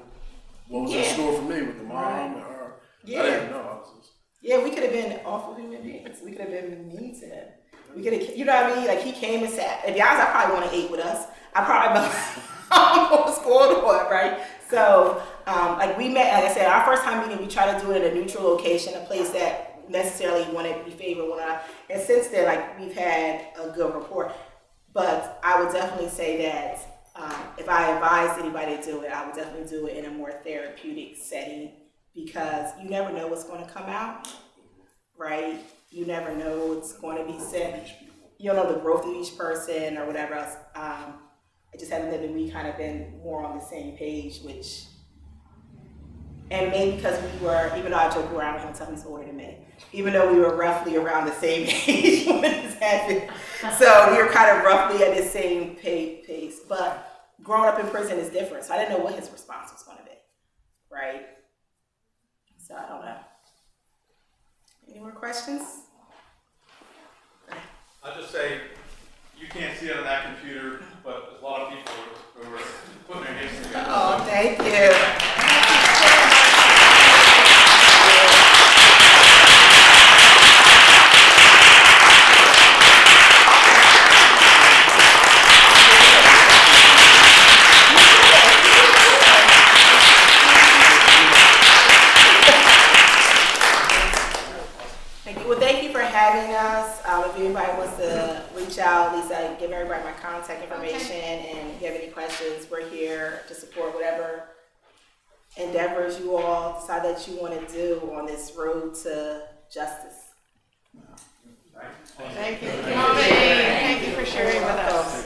what was in store for me with the mom and her. Yeah. I didn't know. I was just, Yeah, we could have been awful human beings. We could have been mean to him. We could have, you know what I mean? Like, he came and sat. To be honest, I probably want to ate with us. I probably what was going on, right? So, like, we met, like I said, our first time meeting, we tried to do it in a neutral location, a place that necessarily wouldn't be favored one another. And since then, like, we've had a good rapport. But I would definitely say that if I advised anybody to do it, I would definitely do it in a more therapeutic setting, because you never know what's going to come out, right? You never know what's going to be said. You don't know the growth of each person or whatever else. I just haven't been, we kind of been more on the same page, which, and maybe because we were, even though I joke around with him, tell him he's older than me, even though we were roughly around the same age when this happened. So we were kind of roughly at the same pace. But growing up in prison is different. So I didn't know what his response was going to be, right? So I don't know. Any more questions? I'll just say, you can't see it on that computer, but there's a lot of people who are putting their hands together. Oh, thank you. Thank you for having us. If anybody wants to reach out, Lisa, give everybody my contact information, and if you have any questions, we're here to support whatever endeavors you all decide that you want to do on this road to justice. Thank you for coming. Thank you for sharing with us.